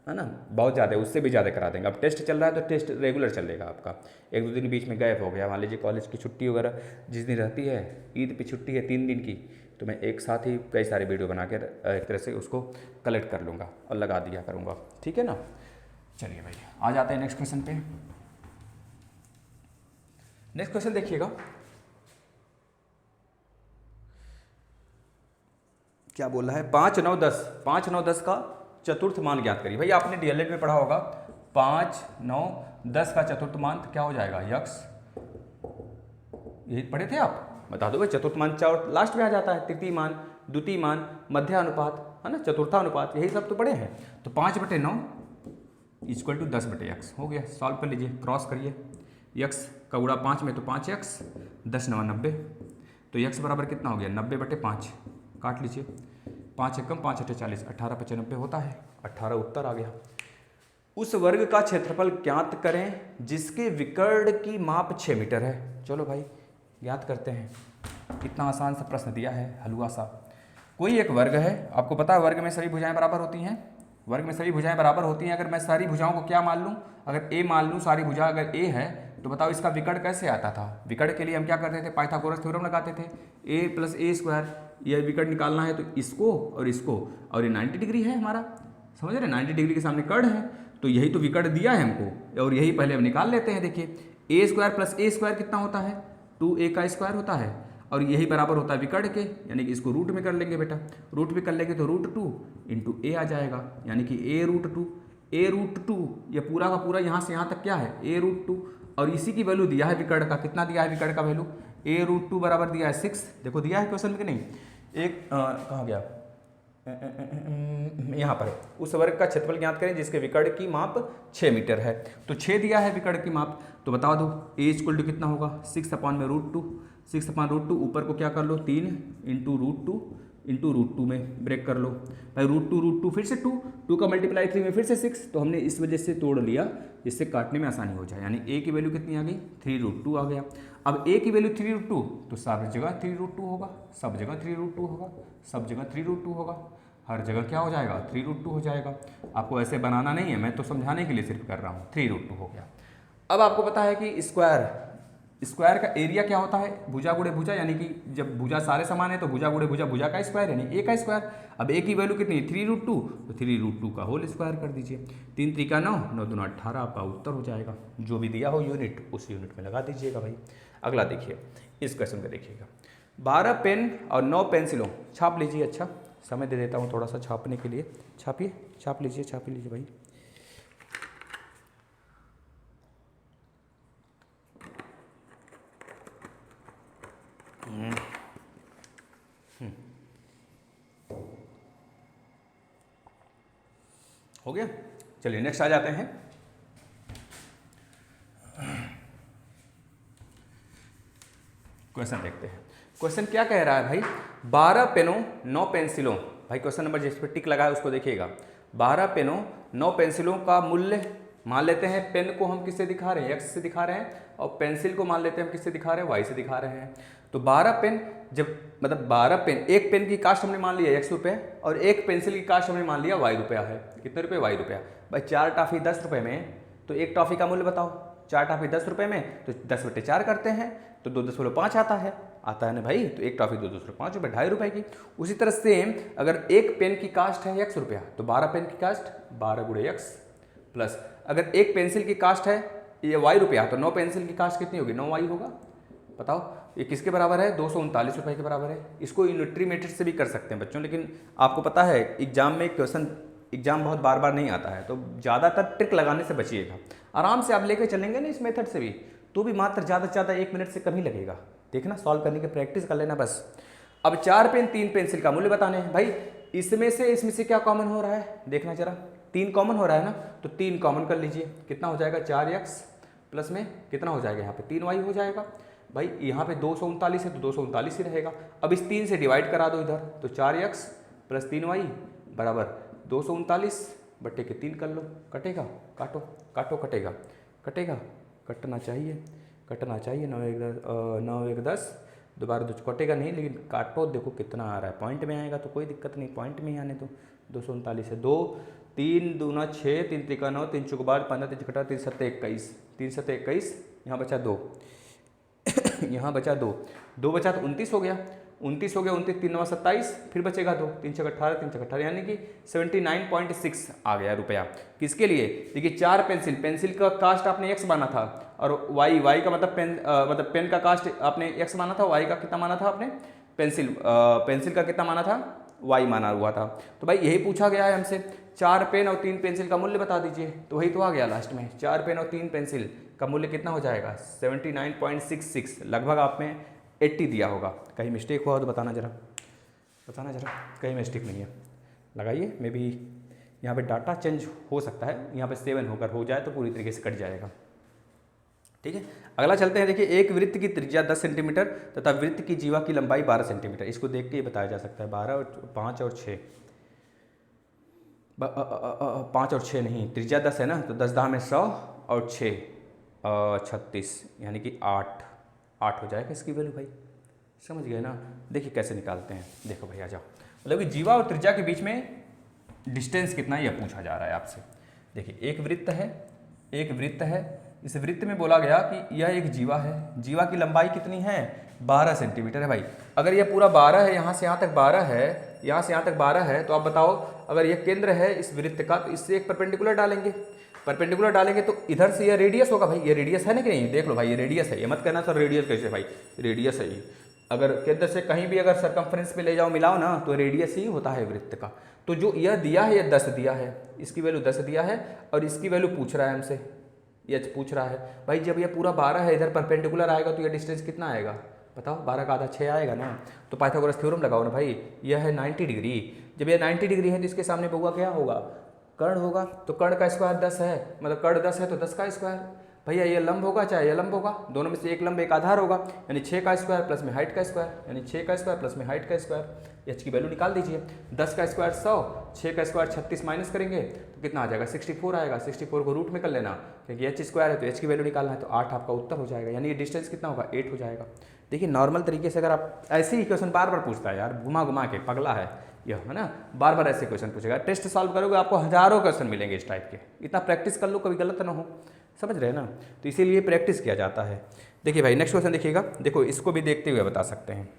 Speaker 1: है ना, बहुत ज़्यादा, उससे भी ज़्यादा करा देंगे। अब टेस्ट चल रहा है तो टेस्ट रेगुलर चलेगा आपका, 1-2 दिन बीच में गैप हो गया, मान लीजिए कॉलेज की छुट्टी वगैरह जिस दिन रहती है, ईद पे छुट्टी है 3 दिन की, तो मैं एक साथ ही कई सारे वीडियो बना कर एक तरह से उसको कलेक्ट कर लूँगा और लगा दिया करूँगा, ठीक है ना। चलिए भाई आ जाते हैं नेक्स्ट क्वेश्चन पे। नेक्स्ट क्वेश्चन देखिएगा, क्या बोल रहा है, 5 9 10, 5 9 10 का चतुर्थ मान ज्ञात करिए। भाई आपने डीएलएड में पढ़ा होगा, 5 9 10 का चतुर्थ मान क्या हो जाएगा, यक्स, यही पढ़े थे आप, बता दो भाई। चतुर्थ मान चार लास्ट में आ जाता है, तृतीय मान, द्वितीय मान, मध्यानुपात, है ना, चतुर्थानुपात, यही सब तो पढ़े हैं। तो 5/9 इक्वल टू 10/x हो गया, सॉल्व कर लीजिए, क्रॉस करिए, यक्स का गुणा 5 में तो 5x, 10 9 90, तो यक्स बराबर कितना हो गया, 90/5, काट लीजिए, 5 एकम 5 8 40, 18/95 होता है, 18 उत्तर आ गया। उस वर्ग का क्षेत्रफल ज्ञात करें जिसके विकर्ण की माप 6 मीटर है। चलो भाई ज्ञात करते हैं, कितना आसान सा प्रश्न दिया है, हलवा सा। कोई एक वर्ग है, आपको पता है वर्ग में सभी भुजाएं बराबर होती हैं, वर्ग में सभी भुजाएं बराबर होती हैं। अगर मैं सारी भुजाओं को क्या मान लूँ, अगर ए मान लूँ, सारी भुजा अगर ए है, तो बताओ इसका विकर्ण कैसे आता था। विकर्ण के लिए हम क्या करते थे, पाइथागोरस थ्योरम लगाते थे, a + a², यह विकर्ण निकालना है तो इसको और इसको, और ये 90 डिग्री है हमारा, समझ रहे, 90 डिग्री के सामने कर्ण है, तो यही तो विकर्ण दिया है हमको, और यही पहले हम निकाल लेते हैं। देखिए a² + a² कितना होता है, 2a² होता है, और यही बराबर होता है विकर्ण के, यानी कि इसको रूट में कर लेंगे बेटा, रूट में कर लेंगे तो √2 × a आ जाएगा, यानी कि a√2 ये पूरा का पूरा यहाँ से यहाँ तक क्या है, a√2, और इसी की वैल्यू दिया है विकर्ण का, कितना दिया है विकर्ण का वैल्यू, a√2 बराबर दिया है 6, देखो दिया है क्वेश्चन में कि नहीं, एक कहाँ गया, यहाँ पर, उस वर्ग का क्षेत्रफल ज्ञात करें जिसके विकर्ण की माप 6 मीटर है। तो 6 दिया है विकर्ण की माप, तो बता दो a = कितना होगा, 6/√2, 6/√2, ऊपर को क्या कर लो 3 × √2 में ब्रेक कर लो भाई, √2 फिर से 2 का मल्टीप्लाई 3 में फिर से 6, तो हमने इस वजह से तोड़ लिया जिससे काटने में आसानी हो जाए, यानी a की वैल्यू कितनी आ गई, 3√2 आ गया। अब a की वैल्यू 3√2, तो सब जगह 3√2 होगा, सब जगह 3√2 होगा, सब जगह 3√2 होगा, हर जगह क्या हो जाएगा, 3√2 हो जाएगा। आपको ऐसे बनाना नहीं है, मैं तो समझाने के लिए सिर्फ कर रहा हूँ, 3√2 हो गया। अब आपको पता है कि स्क्वायर का एरिया क्या होता है, भुजा गुणे भुजा, यानी कि जब भुजा सारे समान है तो भुजा गुणे भुजा, भुजा का स्क्वायर यानी a का स्क्वायर। अब a की वैल्यू कितनी है, 3√2, तो 3√2 का होल स्क्वायर कर दीजिए, 3 × 3 = 9, 9 × 2 = 18, आपका उत्तर हो जाएगा। जो भी दिया हो यूनिट उस यूनिट में लगा दीजिएगा भाई। अगला देखिए, इस क्वेश्चन को देखिएगा, 12 पेन और 9 पेंसिलों, छाप लीजिए, अच्छा समय दे देता हूँ थोड़ा सा छापने के लिए, छापिए। छाप लीजिए भाई। हो गया। चलिए नेक्स्ट आ जाते हैं। क्वेश्चन देखते हैं। क्वेश्चन क्या कह रहा है भाई, 12 पेनों 9 पेंसिलों, भाई क्वेश्चन नंबर जिस पर टिक लगा है उसको देखिएगा। 12 पेनों 9 पेंसिलों का मूल्य, मान लेते हैं पेन को हम किससे दिखा रहे हैं, एक्स से दिखा रहे हैं, और पेंसिल को मान लेते हैं हम किससे दिखा रहे हैं, वाई से दिखा रहे हैं। तो 12 पेन, जब मतलब 12 पेन, एक पेन की कास्ट हमने मान लिया 100 रुपये, और एक पेंसिल की कास्ट हमने मान लिया वाई रुपया है। कितने रुपये, वाई रुपया। भाई 4 टॉफी 10 रुपये में, तो एक टॉफी का मूल्य बताओ। 4 टॉफी 10 रुपये में, तो 10/4 करते हैं तो 2.5 आता है ना भाई। तो एक टॉफी 2.5 रुपये, 2.5 रुपये की। उसी तरह सेम अगर एक पेन की कास्ट है 100 रुपया, तो 12 पेन की कास्ट 12 × x, प्लस अगर एक पेंसिल की कास्ट है ये वाई रुपया, तो 9 पेंसिल की कास्ट कितनी होगी, 9 वाई होगा। बताओ ये किसके बराबर है, 239 रुपये के बराबर है। इसको यूनिटरी मेथड से भी कर सकते हैं बच्चों, लेकिन आपको पता है एग्जाम में क्वेश्चन, एग्जाम बहुत बार बार नहीं आता है, तो ज़्यादातर ट्रिक लगाने से बचिएगा। आराम से आप लेके चलेंगे ना इस मेथड से भी, तो भी मात्र ज़्यादा से ज़्यादा 1 मिनट से कम ही लगेगा। देखना, सॉल्व करने की प्रैक्टिस कर लेना बस। अब 4 पेन 3 पेंसिल का मूल्य बताने हैं भाई। इसमें से क्या कॉमन हो रहा है, देखना जरा। 3 कॉमन हो रहा है ना, तो 3 कॉमन कर लीजिए। कितना हो जाएगा, 4x प्लस में कितना हो जाएगा यहाँ पे 3y हो जाएगा। भाई यहाँ पे 239 है तो 239 ही रहेगा। अब इस 3 से डिवाइड करा दो इधर, तो 4x प्लस 3y बराबर 239/3 कर लो। कटेगा, काटो काटो, कटेगा, कटना चाहिए 9 1 10, दोबारा 2 कटेगा नहीं, लेकिन काटो, देखो कितना आ रहा है, पॉइंट में आएगा तो कोई दिक्कत नहीं, पॉइंट में ही आने तो 239 है। 2 3 दूना 6, 3 त्रिका 9, 3 चौक 12, 15 3 छठा 3 7 21, 3 7 21, यहाँ बचा 2 यहाँ बचा 2 बचा तो 29 हो गया, 29 हो गया, 29 3 9 27, फिर बचेगा 2, 3 6 18, 3 6 18, यानी कि 79.6 आ गया रुपया। किसके लिए, देखिए 4 पेंसिल का कास्ट आपने x माना था, और y का मतलब पेन का कास्ट आपने x माना था, y का कितना माना था आपने, पेंसिल का कितना माना था, y माना हुआ था। तो भाई यही पूछा गया है हमसे, 4 पेन और 3 पेंसिल का मूल्य बता दीजिए, तो वही तो आ गया लास्ट में। 4 पेन और 3 पेंसिल का मूल्य कितना हो जाएगा, 79.66, लगभग आप में 80 दिया होगा। कहीं मिस्टेक हुआ हो तो बताना जरा, कहीं मिस्टेक नहीं है, लगाइए। मे बी यहाँ पे डाटा चेंज हो सकता है, यहाँ पे 7 होकर हो जाए तो पूरी तरीके से कट जाएगा। ठीक है, अगला चलते हैं। देखिए, एक वृत्त की त्रिज्या 10 सेंटीमीटर तथा वृत्त की जीवा की लंबाई 12 सेंटीमीटर। इसको देख के ये बताया जा सकता है 12 और 5 और 6, 5 और 6 नहीं, त्रिज्या 10 है ना, तो 10 10 में 100 और 6 36, यानी कि 8 हो जाएगा इसकी वैल्यू। भाई समझ गए ना, देखिए कैसे निकालते हैं। देखो भाई आ जाओ, मतलब कि जीवा और त्रिज्या के बीच में डिस्टेंस कितना है यह पूछा जा रहा है आपसे। देखिए एक वृत्त है, इस वृत्त में बोला गया कि यह एक जीवा है, जीवा की लंबाई कितनी है, 12 सेंटीमीटर है। भाई अगर यह पूरा 12 है, यहाँ से यहाँ तक 12 है, यहाँ से यहाँ तक 12 है, तो आप बताओ अगर यह केंद्र है इस वृत्त का, तो इससे एक परपेंडिकुलर डालेंगे तो इधर से यह रेडियस होगा। भाई ये रेडियस है ना कि नहीं, देख लो भाई ये रेडियस है, ये मत कहना सर रेडियस कैसे, भाई रेडियस है ये। अगर केंद्र से कहीं भी अगर सरकमफ्रेंस पे ले जाओ मिलाओ ना, तो रेडियस ही होता है वृत्त का। तो जो यह दिया है, यह 10 दिया है, इसकी वैल्यू 10 दिया है, और इसकी वैल्यू पूछ रहा है हमसे, यह पूछ रहा है। भाई जब यह पूरा 12 है, इधर परपेंडिकुलर आएगा तो यह डिस्टेंस कितना आएगा बताओ, 12 का आधा 6 आएगा ना। तो पाइथागोरस थ्योरम लगाओ ना भाई, यह है 90 डिग्री। जब यह 90 डिग्री है तो इसके सामने बहुआ क्या होगा, कर्ण होगा। तो कर्ण का स्क्वायर 10 है, मतलब कर्ण 10 है तो 10 का स्क्वायर। भैया ये लंब होगा चाहे ये लंब होगा, दोनों में से एक लंब एक आधार होगा, यानी 6 का स्क्वायर प्लस में हाइट का स्क्वायर, यानी 6 का स्क्वायर प्लस में हाइट का स्क्वायर। एच की वैल्यू निकाल दीजिए, 10 का स्क्वायर 100, 6 का स्क्वायर 36 माइनस करेंगे तो कितना आ जाएगा, 64 आएगा। 64 को रूट में कर लेना, क्योंकि एच स्क्वायर है तो एच की वैल्यू निकालना है, तो 8 आपका उत्तर हो जाएगा, यानी ये डिस्टेंस कितना होगा, 8 हो जाएगा। देखिए नॉर्मल तरीके से अगर आप ऐसे ही क्वेश्चन बार बार पूछता है यार, घुमा घुमा के, पगला है यह, है ना, बार बार ऐसे क्वेश्चन पूछेगा। टेस्ट सॉल्व करोगे आपको हजारों क्वेश्चन मिलेंगे इस टाइप के, इतना प्रैक्टिस कर लो कभी गलत ना हो, समझ रहे हैं ना, तो इसीलिए प्रैक्टिस किया जाता है। देखिए भाई नेक्स्ट क्वेश्चन देखिएगा, देखो इसको भी देखते हुए बता सकते हैं।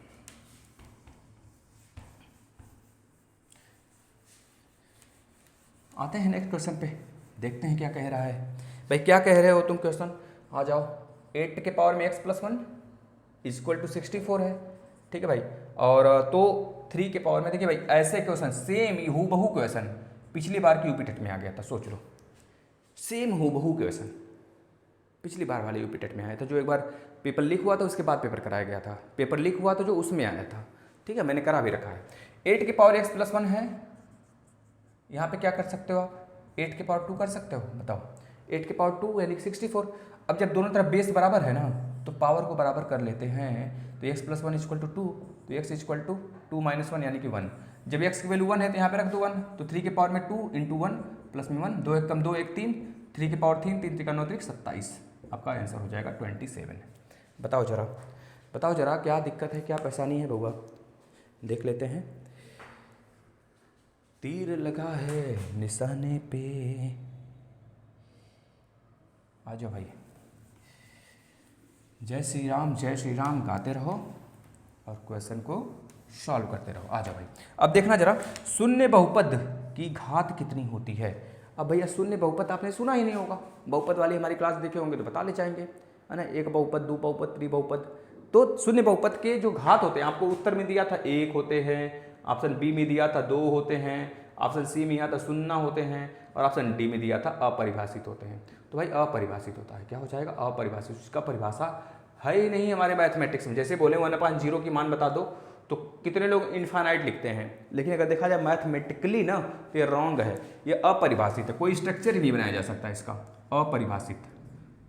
Speaker 1: आते हैं नेक्स्ट क्वेश्चन पे, देखते हैं क्या कह रहा है। भाई क्या कह रहे हो तुम क्वेश्चन, आ जाओ। 8 के पावर में x + 1 = 64 है, ठीक है भाई। और तो 3 के पावर में, देखिए भाई ऐसे क्वेश्चन सेम हूबहू क्वेश्चन पिछली बार की यूपी टेट में आ गया था, सोच लो, सेम हूबहू क्वेश्चन पिछली बार वाले यूपी टेट में आया था। जो एक बार पेपर लीक हुआ था उसके बाद पेपर कराया गया था, पेपर लीक हुआ था जो उसमें आया था, ठीक है, मैंने करा भी रखा है। 8 की पावर x + 1 है, यहाँ पे क्या कर सकते हो आप, 8 की पावर 2 कर सकते हो, बताओ 8 की पावर 2 यानी 64। अब जब दोनों तरफ बेस बराबर है ना तो पावर को बराबर कर लेते हैं, तो x + 1 = 2, तो x = 2 - 1 यानी कि 1। जब x की वैल्यू 1 है तो यहाँ पे रख दो 1, तो 3 की पावर में 2 × 1 प्लस में 1, 2 1 कम 2 1 3, 3 की पावर 3, 3 3 9 3 27, आपका आंसर हो जाएगा 27। बताओ जरा, बताओ जरा क्या दिक्कत है, क्या परेशानी है बउआ, देख लेते हैं। तीर लगा है निशाने पे, आ जाओ भाई, जय श्री राम गाते रहो और क्वेश्चन को सॉल्व करते रहो। आ जाओ भाई, अब देखना जरा, शून्य बहुपद की घात कितनी होती है। अब भैया शून्य बहुपद आपने सुना ही नहीं होगा, बहुपद वाली हमारी क्लास देखे होंगे तो बता ले जाएंगे, है ना, एक बहुपद, दो बहुपद, त्रिबहुपद। तो शून्य बहुपद के जो घात होते हैं, आपको उत्तर में दिया था 1 होते हैं, ऑप्शन बी में दिया था 2 होते हैं, ऑप्शन सी में दिया था 0 होते हैं, और ऑप्शन डी में दिया था अपरिभाषित होते हैं। तो भाई अपरिभाषित होता है, क्या हो जाएगा, अपरिभाषित, उसका परिभाषा है ही नहीं हमारे मैथमेटिक्स में। जैसे बोले 1/0 की मान बता दो तो कितने लोग इनफाइनाइट लिखते हैं, लेकिन अगर देखा जाए मैथमेटिकली ना तो ये रॉन्ग है, ये अपरिभाषित है, कोई स्ट्रक्चर ही नहीं बनाया जा सकता इसका, अपरिभाषित,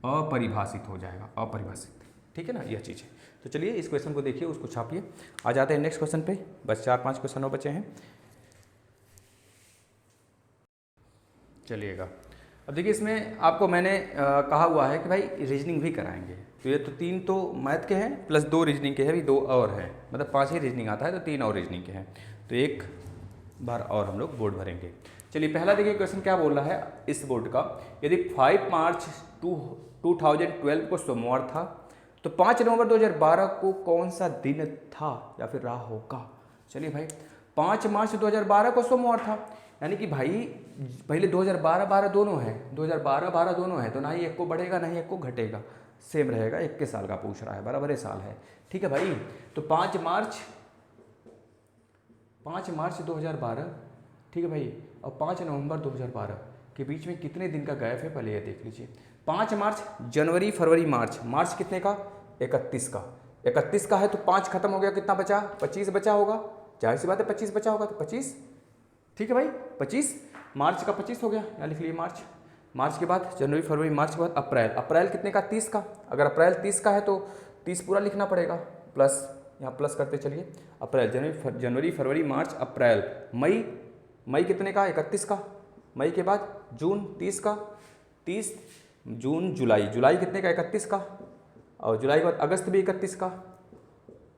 Speaker 1: अपरिभाषित हो जाएगा, अपरिभाषित, ठीक है ना, यह चीज़ है। तो चलिए इस क्वेश्चन को देखिए, उसको छापिए, आ जाते हैं नेक्स्ट क्वेश्चन पे, बस 4-5 क्वेश्चन और बचे हैं। चलिएगा, अब देखिए इसमें आपको मैंने कहा हुआ है कि भाई रीजनिंग भी कराएंगे, तो ये तो 3 तो मैथ के हैं प्लस 2 रीजनिंग के हैं, भी 2 और हैं, मतलब 5 ही रीजनिंग आता है तो 3 और रीजनिंग के हैं, तो एक बार और हम लोग बोर्ड भरेंगे। चलिए पहला देखिए क्वेश्चन क्या बोल रहा है इस बोर्ड का, यदि 5 मार्च 2012 को सोमवार था तो 5 नवंबर 2012 को कौन सा दिन था या फिर रहा होगा। चलिए भाई 5 मार्च 2012 को सोमवार था, यानी कि भाई पहले 2012-12 दोनों है, 2012-12 दोनों है, तो ना ही एक को बढ़ेगा ना ही एक को घटेगा, सेम रहेगा, 21 साल का पूछ रहा है, बराबर साल है, ठीक है भाई। तो 5 मार्च 2012, ठीक है भाई, और 5 नवंबर 2012 के बीच में कितने दिन का गैप है पहले ये देख लीजिए। 5 मार्च, जनवरी, फरवरी, मार्च, मार्च कितने का, 31 का, 31 का है तो 5 खत्म हो गया, कितना बचा, 25 बचा होगा, जाहिर सी बात है 25 बचा होगा, तो 25, ठीक है भाई, 25 मार्च का 25 हो गया, यहाँ लिख लिए मार्च, मार्च के बाद जनवरी, फरवरी, मार्च के बाद अप्रैल, अप्रैल कितने का, 30 का, अगर अप्रैल 30 का है तो 30 पूरा लिखना पड़ेगा, प्लस यहाँ प्लस करते चलिए, अप्रैल, जनवरी, फरवरी, मार्च, अप्रैल, मई, मई कितने का, 31 का, मई के बाद जून 30 का, 30 जून, जुलाई, जुलाई कितने का, 31 का, और जुलाई के बाद अगस्त भी 31 का,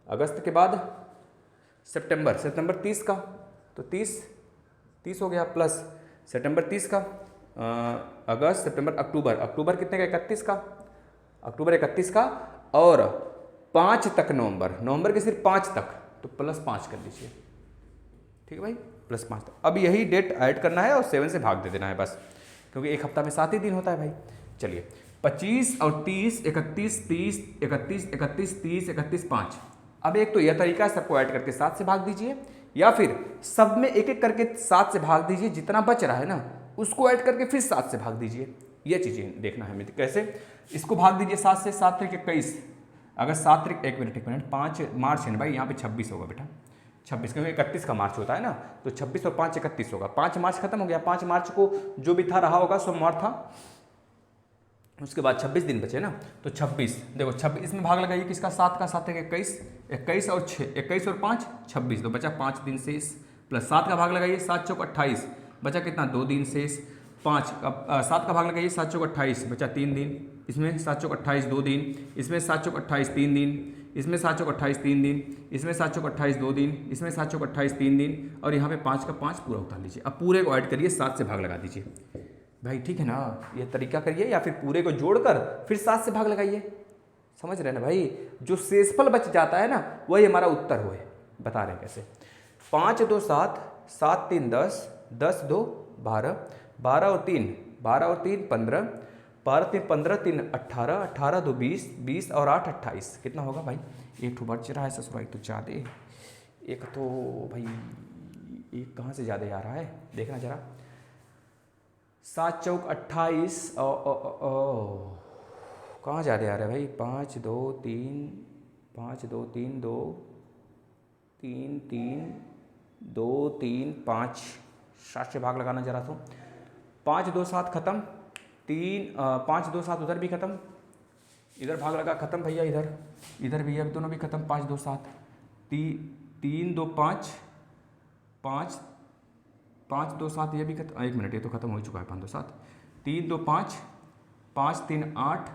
Speaker 1: अगस्त के बाद सितंबर, सितंबर 30 का, तो 30 हो गया, प्लस सितंबर 30 का, अगस्त, सितंबर, अक्टूबर, अक्टूबर कितने का, 31 का, अक्टूबर 31 का, और 5 तक नवंबर, नवंबर के सिर्फ 5 तक, तो +5 कर लीजिए, ठीक है भाई, +5 तक। अब यही डेट ऐड करना है और 7 से भाग दे देना है बस, क्योंकि एक हफ्ता में 7 ही दिन होता है भाई। चलिए 25 और 30, 31, 30, 31, 31, 30, 31, 5। अब एक तो यह तरीका है, सबको ऐड करके 7 से भाग दीजिए, या फिर सब में एक एक करके 7 से भाग दीजिए, जितना बच रहा है ना उसको ऐड करके फिर 7 से भाग दीजिए, ये चीज़ें देखना है हमें। कैसे, इसको भाग दीजिए 7 से, 7 × 21, अगर 7 × 1 मिनट 5 मार्च है ना भाई, यहाँ पे 26 होगा बेटा, 26, क्योंकि 31 का मार्च होता है ना, तो 26 और 5 31 होगा, 5 मार्च खत्म हो गया, 5 मार्च को जो भी था रहा होगा, सोमवार था, उसके बाद 26 दिन बचे ना, तो 26 देखो, 26 इसमें भाग लगाइए किसका, 7 का, 7 × 21, 21 और 6, 21 और 5 26, तो बचा 5 दिन शेष, प्लस 7 का भाग लगाइए, 7 चौक 28, बचा कितना, 2 दिन शेष, 7 का भाग लगाइए, 7 चौक 28, बचा 3 दिन, इसमें 7 चौक 28 2 दिन, इसमें 7 चौक 28 3 दिन, इसमें 7 चौक 28 3 दिन, इसमें 7 चौक 28 2 दिन, इसमें 7 चौक 28 3 दिन, और यहाँ पे 5 का 5 पूरा उतार लीजिए। अब पूरे को ऐड करिए, 7 से भाग लगा दीजिए भाई, ठीक है ना, ये तरीका करिए, या फिर पूरे को जोड़कर फिर 7 से भाग लगाइए, समझ रहे हैं ना भाई, जो शेषफल बच जाता है ना वही हमारा उत्तर हो है, बता रहे हैं कैसे। 5 2 7, 7 3 10, 10 2 12, 12 और 3 15, 12 3 15, 3 18, 18 2 20, 20 और 8 28, कितना होगा भाई, एक तो बच रहा है ससुराई, तो ज़्यादा, एक तो भाई एक कहाँ से ज़्यादा आ रहा है, देखना जरा, 7 चौक 28। कहाँ जा रहे आ रहे भाई? 5 2 3, 5 2 3 2 3 3 2 3 5, 7 से भाग लगाना जरा तो। 5 2 7 खत्म, 5 2 7 उधर भी खत्म, इधर भाग लगा खत्म भैया, इधर भैया दोनों भी खत्म। 5 2 7, 3 2 5, 5 2 7 ये भी खत्म। 1 मिनट, ये तो खत्म हो चुका है। 5 2 7, 3 2 5, 5 3 8,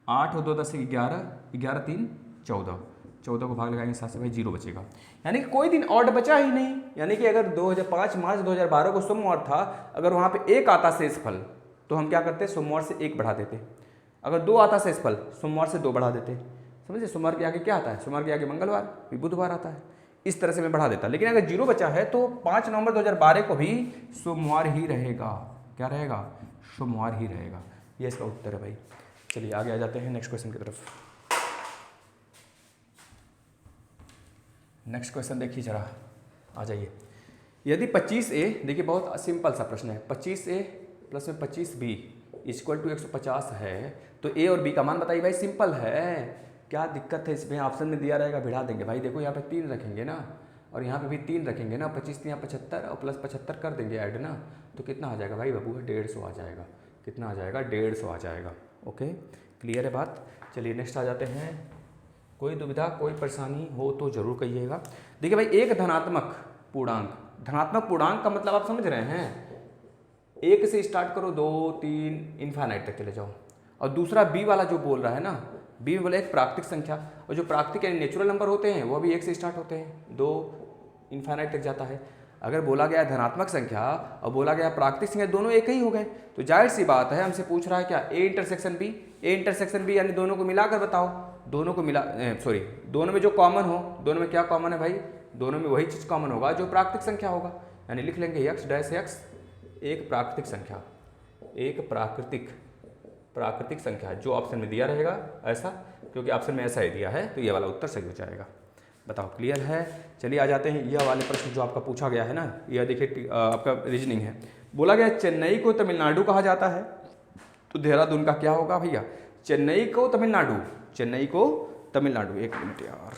Speaker 1: 8 और 2 10 11, 11 3 14, 14 को भाग लगाएंगे 7 से भाई 0 बचेगा। यानी कि कोई दिन ऑड बचा ही नहीं। यानी कि अगर 5 मार्च 2012 को सोमवार था, अगर वहाँ पे 1 आता शेषफल तो हम क्या करते? सोमवार से 1 बढ़ा देते। अगर 2 आता शेषफल, सोमवार से 2 बढ़ा देते। समझे? सोमवार के आगे क्या आता है? सोमवार के आगे मंगलवार, फिर बुधवार आता है। इस तरह से मैं बढ़ा देता। लेकिन अगर 0 बचा है तो 5 नवंबर 2012 को भी सोमवार ही रहेगा। क्या रहेगा? सोमवार ही रहेगा। ये इसका उत्तर है भाई। चलिए आगे आ जाते हैं नेक्स्ट क्वेश्चन की तरफ। नेक्स्ट क्वेश्चन देखिए जरा, आ जाइए। यदि 25A, देखिए बहुत सिंपल सा प्रश्न है, 25A प्लस में 25B इक्वल टू 150 है, तो A और B का मान बताइए भाई। सिंपल है, क्या दिक्कत है इसमें? ऑप्शन में दिया रहेगा, भिड़ा देंगे भाई। देखो यहाँ पे 3 रखेंगे ना, और यहाँ पे भी 3 रखेंगे ना। 25 3 75 और प्लस 75 कर देंगे ऐड ना, तो कितना आ जाएगा भाई बाबू? 150 आ जाएगा। कितना आ जाएगा? 150 आ जाएगा। ओके, क्लियर है बात। चलिए नेक्स्ट आ जाते हैं। कोई दुविधा कोई परेशानी हो तो जरूर कहिएगा। देखिए भाई, एक धनात्मक पूर्णांक, धनात्मक पूर्णांक का मतलब आप समझ रहे हैं, 1 से स्टार्ट करो, 2 3 इन्फाइनाइट तक चले जाओ। और दूसरा बी वाला जो बोल रहा है ना, बी में बोला एक प्राकृतिक संख्या, और जो प्राकृतिक यानी नेचुरल नंबर होते हैं वो भी 1 से स्टार्ट होते हैं, 2 इन्फाइनाइट तक जाता है। अगर बोला गया धनात्मक संख्या और बोला गया प्राकृतिक संख्या, दोनों एक ही हो गए, तो जाहिर सी बात है हमसे पूछ रहा है क्या? A intersection B. A intersection B यानी दोनों को मिलाकर बताओ। दोनों को मिला दोनों में जो कॉमन हो, दोनों में क्या कॉमन है भाई? दोनों में वही चीज़ कॉमन होगा जो प्राकृतिक संख्या होगा। यानी लिख लेंगे x डैश x, एक प्राकृतिक संख्या, एक प्राकृतिक संख्या जो ऑप्शन में दिया रहेगा ऐसा, क्योंकि ऑप्शन में ऐसा ही दिया है, तो ये वाला उत्तर सही हो जाएगा। बताओ क्लियर है। चलिए आ जाते हैं यह वाले प्रश्न जो आपका पूछा गया है ना। यह देखिए आपका रीजनिंग है। बोला गया चेन्नई को तमिलनाडु कहा जाता है, तो देहरादून का क्या होगा भैया? चेन्नई को तमिलनाडु, चेन्नई को तमिलनाडु, एक मिनट यार,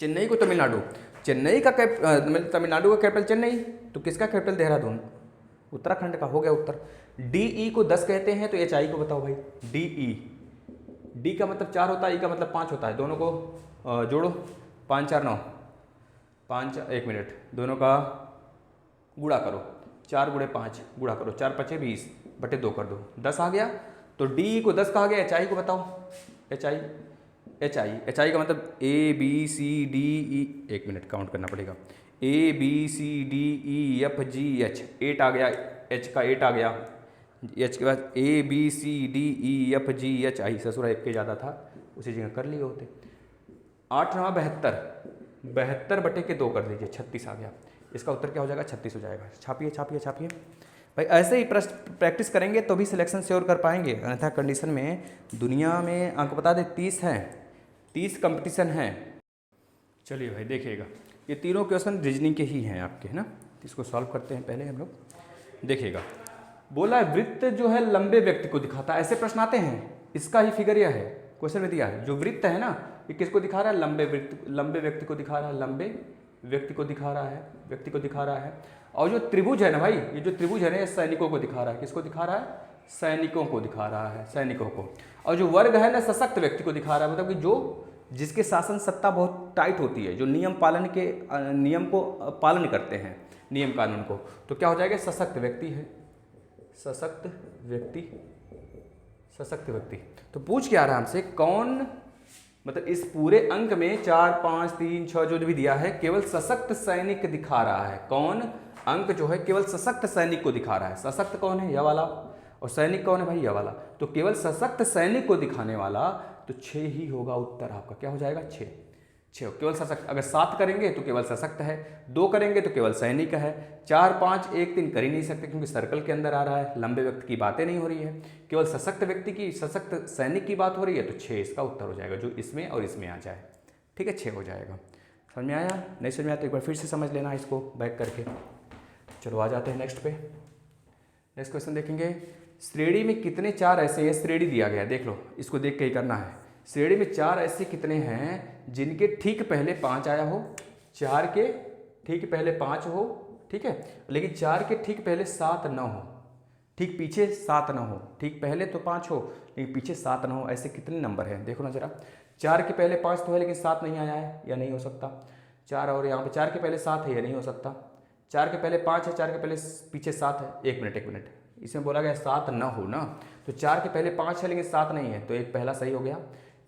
Speaker 1: चेन्नई को तमिलनाडु, चेन्नई का तमिलनाडु का कैपिटल चेन्नई, तो किसका कैपिटल? देहरादून, उत्तराखंड का। हो गया उत्तर। DE को 10 कहते हैं, तो HI को बताओ भाई। DE, D का मतलब 4 होता है, E का मतलब 5 होता है। दोनों को जोड़ो, 5 4 9, 5 1 मिनट, दोनों का गुणा करो, 4 गुणे 5 गुणा करो, 4 5 20 बटे 2 कर दो, 10 आ गया। तो DE को 10 कहा गया, HI को बताओ। HI का मतलब ABCDE, 1 मिनट काउंट करना पड़ेगा। ABCDEFGH, 8 आ गया, H का 8 आ गया, H के बाद ABCDEFGHI, ससुरा 1 के ज़्यादा था, उसी जगह कर लिए होते। 8 9 72, 72 बटे के 2 कर दीजिए, 36 आ गया। इसका उत्तर क्या हो जाएगा? 36 हो जाएगा। छापिए छापिए छापिए भाई। ऐसे ही प्रैक्टिस करेंगे तो भी सिलेक्शन श्योर कर पाएंगे, अन्यथा कंडीशन में दुनिया में अंक बता दे 30 हैं, 30 कंपटीशन हैं। चलिए भाई देखिएगा, ये तीनों क्वेश्चन रीजनिंग के ही हैं आपके, है ना। इसको सॉल्व करते हैं पहले हम लोग। देखिएगा, बोला है वृत्त जो है लंबे व्यक्ति को दिखाता है। ऐसे प्रश्न आते हैं, इसका ही फिगर यह है, क्वेश्चन में दिया है। जो वृत्त है ना, ये किसको दिखा रहा है? लंबे व्यक्ति को दिखा रहा है, लंबे व्यक्ति को दिखा रहा है, व्यक्ति को दिखा रहा है। और जो त्रिभुज है ना भाई, ये जो त्रिभुज है ना, ये सैनिकों को दिखा रहा है। किसको दिखा रहा है? सैनिकों को दिखा रहा है, सैनिकों को। और जो वर्ग है ना, सशक्त व्यक्ति को दिखा रहा है, मतलब कि जो जिसके शासन सत्ता बहुत टाइट होती है, जो नियम को पालन करते हैं, नियम कानून को, तो क्या हो जाएगा? सशक्त व्यक्ति है, सशक्त व्यक्ति, सशक्त व्यक्ति। तो पूछ क्या रहा है हमसे? कौन, मतलब इस पूरे अंक में 4 5 3 6 जो भी दिया है, केवल सशक्त सैनिक दिखा रहा है। कौन अंक जो है केवल सशक्त सैनिक को दिखा रहा है। सशक्त कौन है? यह वाला। और सैनिक कौन है भाई? यह वाला। तो केवल सशक्त सैनिक को दिखाने वाला, तो 6 ही होगा उत्तर आपका। क्या हो जाएगा? 6 केवल सशक्त। अगर 7 करेंगे तो केवल सशक्त है, 2 करेंगे तो केवल सैनिक है, 4 5 1 3 कर ही नहीं सकते, क्योंकि सर्कल के अंदर आ रहा है, लंबे व्यक्ति की बातें नहीं हो रही है, केवल सशक्त व्यक्ति की, सशक्त सैनिक की बात हो रही है। तो 6 इसका उत्तर हो जाएगा, जो इसमें और इसमें आ जाए। ठीक है, 6 हो जाएगा। समझ में आया? नहीं समझ में आया तो एक बार फिर से समझ लेना इसको बैक करके। चलो आ जाते हैं नेक्स्ट पे। नेक्स्ट क्वेश्चन देखेंगे, श्रेणी में कितने चार ऐसे हैं, श्रेणी दिया गया है, देख लो, इसको देख के ही करना है। श्रेणी में चार ऐसे कितने हैं जिनके ठीक पहले 5 आया हो, 4 के ठीक पहले 5 हो, ठीक है, लेकिन 4 के ठीक पहले 7 न हो, ठीक पीछे 7 न हो, ठीक पहले तो 5 हो लेकिन पीछे 7 न हो, ऐसे कितने नंबर हैं देखो ना जरा। 4 के पहले 5 तो है लेकिन 7 नहीं आया है, या नहीं हो सकता। 4 और यहाँ पे 4 के पहले 7 है, या नहीं हो सकता। 4 के पहले 5 है, 4 के पहले पीछे 7 है। एक मिनट, इसमें बोला गया 7 न हो ना, तो 4 के पहले 5 है लेकिन 7 नहीं है, तो एक पहला सही हो गया।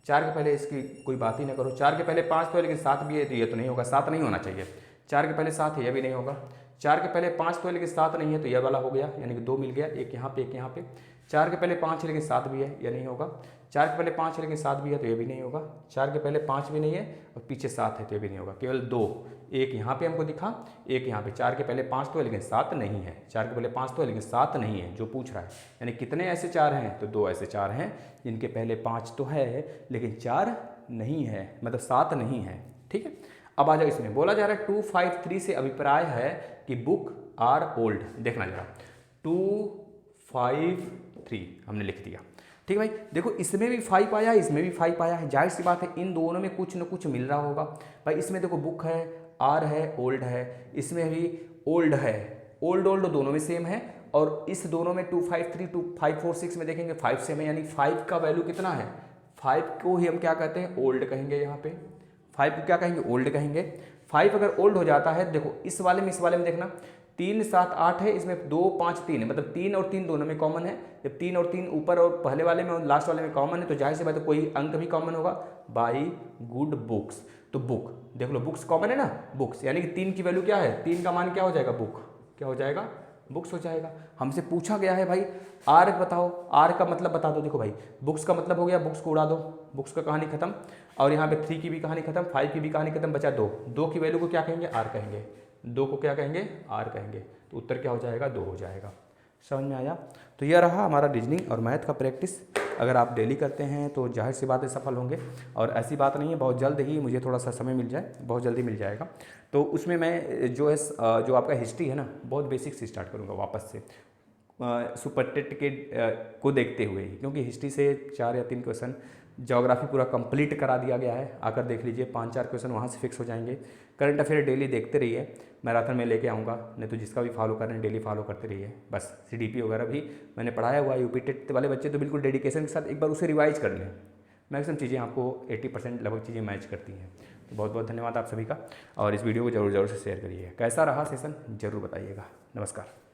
Speaker 1: 4 के पहले इसकी कोई बात ही ना करो, 4 के पहले 5 तो है लेकिन 7 भी है, तो ये तो नहीं होगा, 7 नहीं होना चाहिए। 4 के पहले 7 है, यह भी नहीं होगा। 4 के पहले 5 तो है लेकिन 7 नहीं है, तो यह वाला हो गया, यानी कि 2 मिल गया, एक यहाँ पे एक यहाँ पे। 4 के पहले 5 है लेकिन 7 भी है, यह नहीं होगा। 4 के पहले 5 है लेकिन 7 भी है, तो ये भी नहीं होगा। 4 के पहले 5 भी नहीं है और पीछे 7 है, तो ये भी नहीं होगा। केवल 2, एक यहाँ पे हमको दिखा, एक यहाँ पे। 4 के पहले 5 तो है लेकिन 7 नहीं है, 4 के पहले 5 तो है लेकिन 7 नहीं है, जो पूछ रहा है। यानी कितने ऐसे 4 हैं, तो 2 ऐसे 4 हैं जिनके पहले 5 तो है लेकिन 4 नहीं है, मतलब 7 नहीं है, ठीक है। अब आ जाओ, इसमें बोला जा रहा है 253 से अभिप्राय है कि बुक आर ओल्ड। देखना जरा, 253 हमने लिख दिया, ठीक है भाई। देखो इसमें भी 5 आया है, इसमें भी 5 आया है, जाहिर सी बात है इन दोनों में कुछ न कुछ मिल रहा होगा भाई। इसमें देखो बुक है, आर है, ओल्ड है, इसमें भी ओल्ड है, ओल्ड दोनों में सेम है। और इस दोनों में 253 2546 में देखेंगे 5 सेम है, यानी 5 का वैल्यू कितना है, 5 को ही हम क्या कहते हैं, ओल्ड कहेंगे। यहाँ पे 5 को क्या कहेंगे, ओल्ड कहेंगे। 5 अगर ओल्ड हो जाता है, देखो इस वाले में देखना 3 7 8 है, इसमें 2 5 3 है, मतलब 3 और 3 दोनों में कॉमन है। जब 3 और 3 ऊपर और पहले वाले में और लास्ट वाले में कॉमन है, तो जाहिर सी बात है कोई अंक भी कॉमन होगा। बाई गुड बुक्स, तो बुक देख लो, बुक्स कॉमन है ना, बुक्स, यानी कि 3 की वैल्यू क्या है, 3 का मान क्या हो जाएगा, बुक, क्या हो जाएगा, बुक्स हो जाएगा। हमसे पूछा गया है भाई आर बताओ, आर का मतलब बता दो। देखो भाई बुक्स का मतलब हो गया, बुक्स को उड़ा दो, बुक्स का कहानी खत्म। और यहाँ पे 3 की भी कहानी खत्म, 5 की भी कहानी खत्म, बचा 2 की वैल्यू को क्या कहेंगे, आर कहेंगे, 2 को क्या कहेंगे, आर कहेंगे। तो उत्तर क्या हो जाएगा, 2 हो जाएगा। समझ में आया। तो यह रहा हमारा रीजनिंग और मैथ का प्रैक्टिस। अगर आप डेली करते हैं तो जाहिर सी बात है सफल होंगे। और ऐसी बात नहीं है, बहुत जल्द ही मुझे थोड़ा सा समय मिल जाए, बहुत जल्दी मिल जाएगा। तो उसमें मैं जो है जो आपका हिस्ट्री है ना, बहुत बेसिक से स्टार्ट करूँगा वापस से, सुपर टेट के को देखते हुए ही, क्योंकि हिस्ट्री से 4 या 3 क्वेश्चन, ज्योग्राफी पूरा कंप्लीट करा दिया गया है। आकर देख लीजिए, 5-4 क्वेश्चन वहाँ से फिक्स हो जाएंगे। करंट अफेयर डेली देखते रहिए, मैराथन में लेके आऊँगा, नहीं तो जिसका भी फॉलो कर रहे हैं डेली फॉलो करते रहिए। बस CDP वगैरह भी मैंने पढ़ाया हुआ, यूपी टेट वाले बच्चे तो बिल्कुल डेडिकेशन के साथ एक बार उसे रिवाइज कर लें। मैक्सिमम चीज़ें आपको 80% लगभग चीज़ें मैच करती हैं। तो बहुत बहुत धन्यवाद आप सभी का, और इस वीडियो को ज़रूर से शेयर करिए। कैसा रहा सेशन ज़रूर बताइएगा। नमस्कार।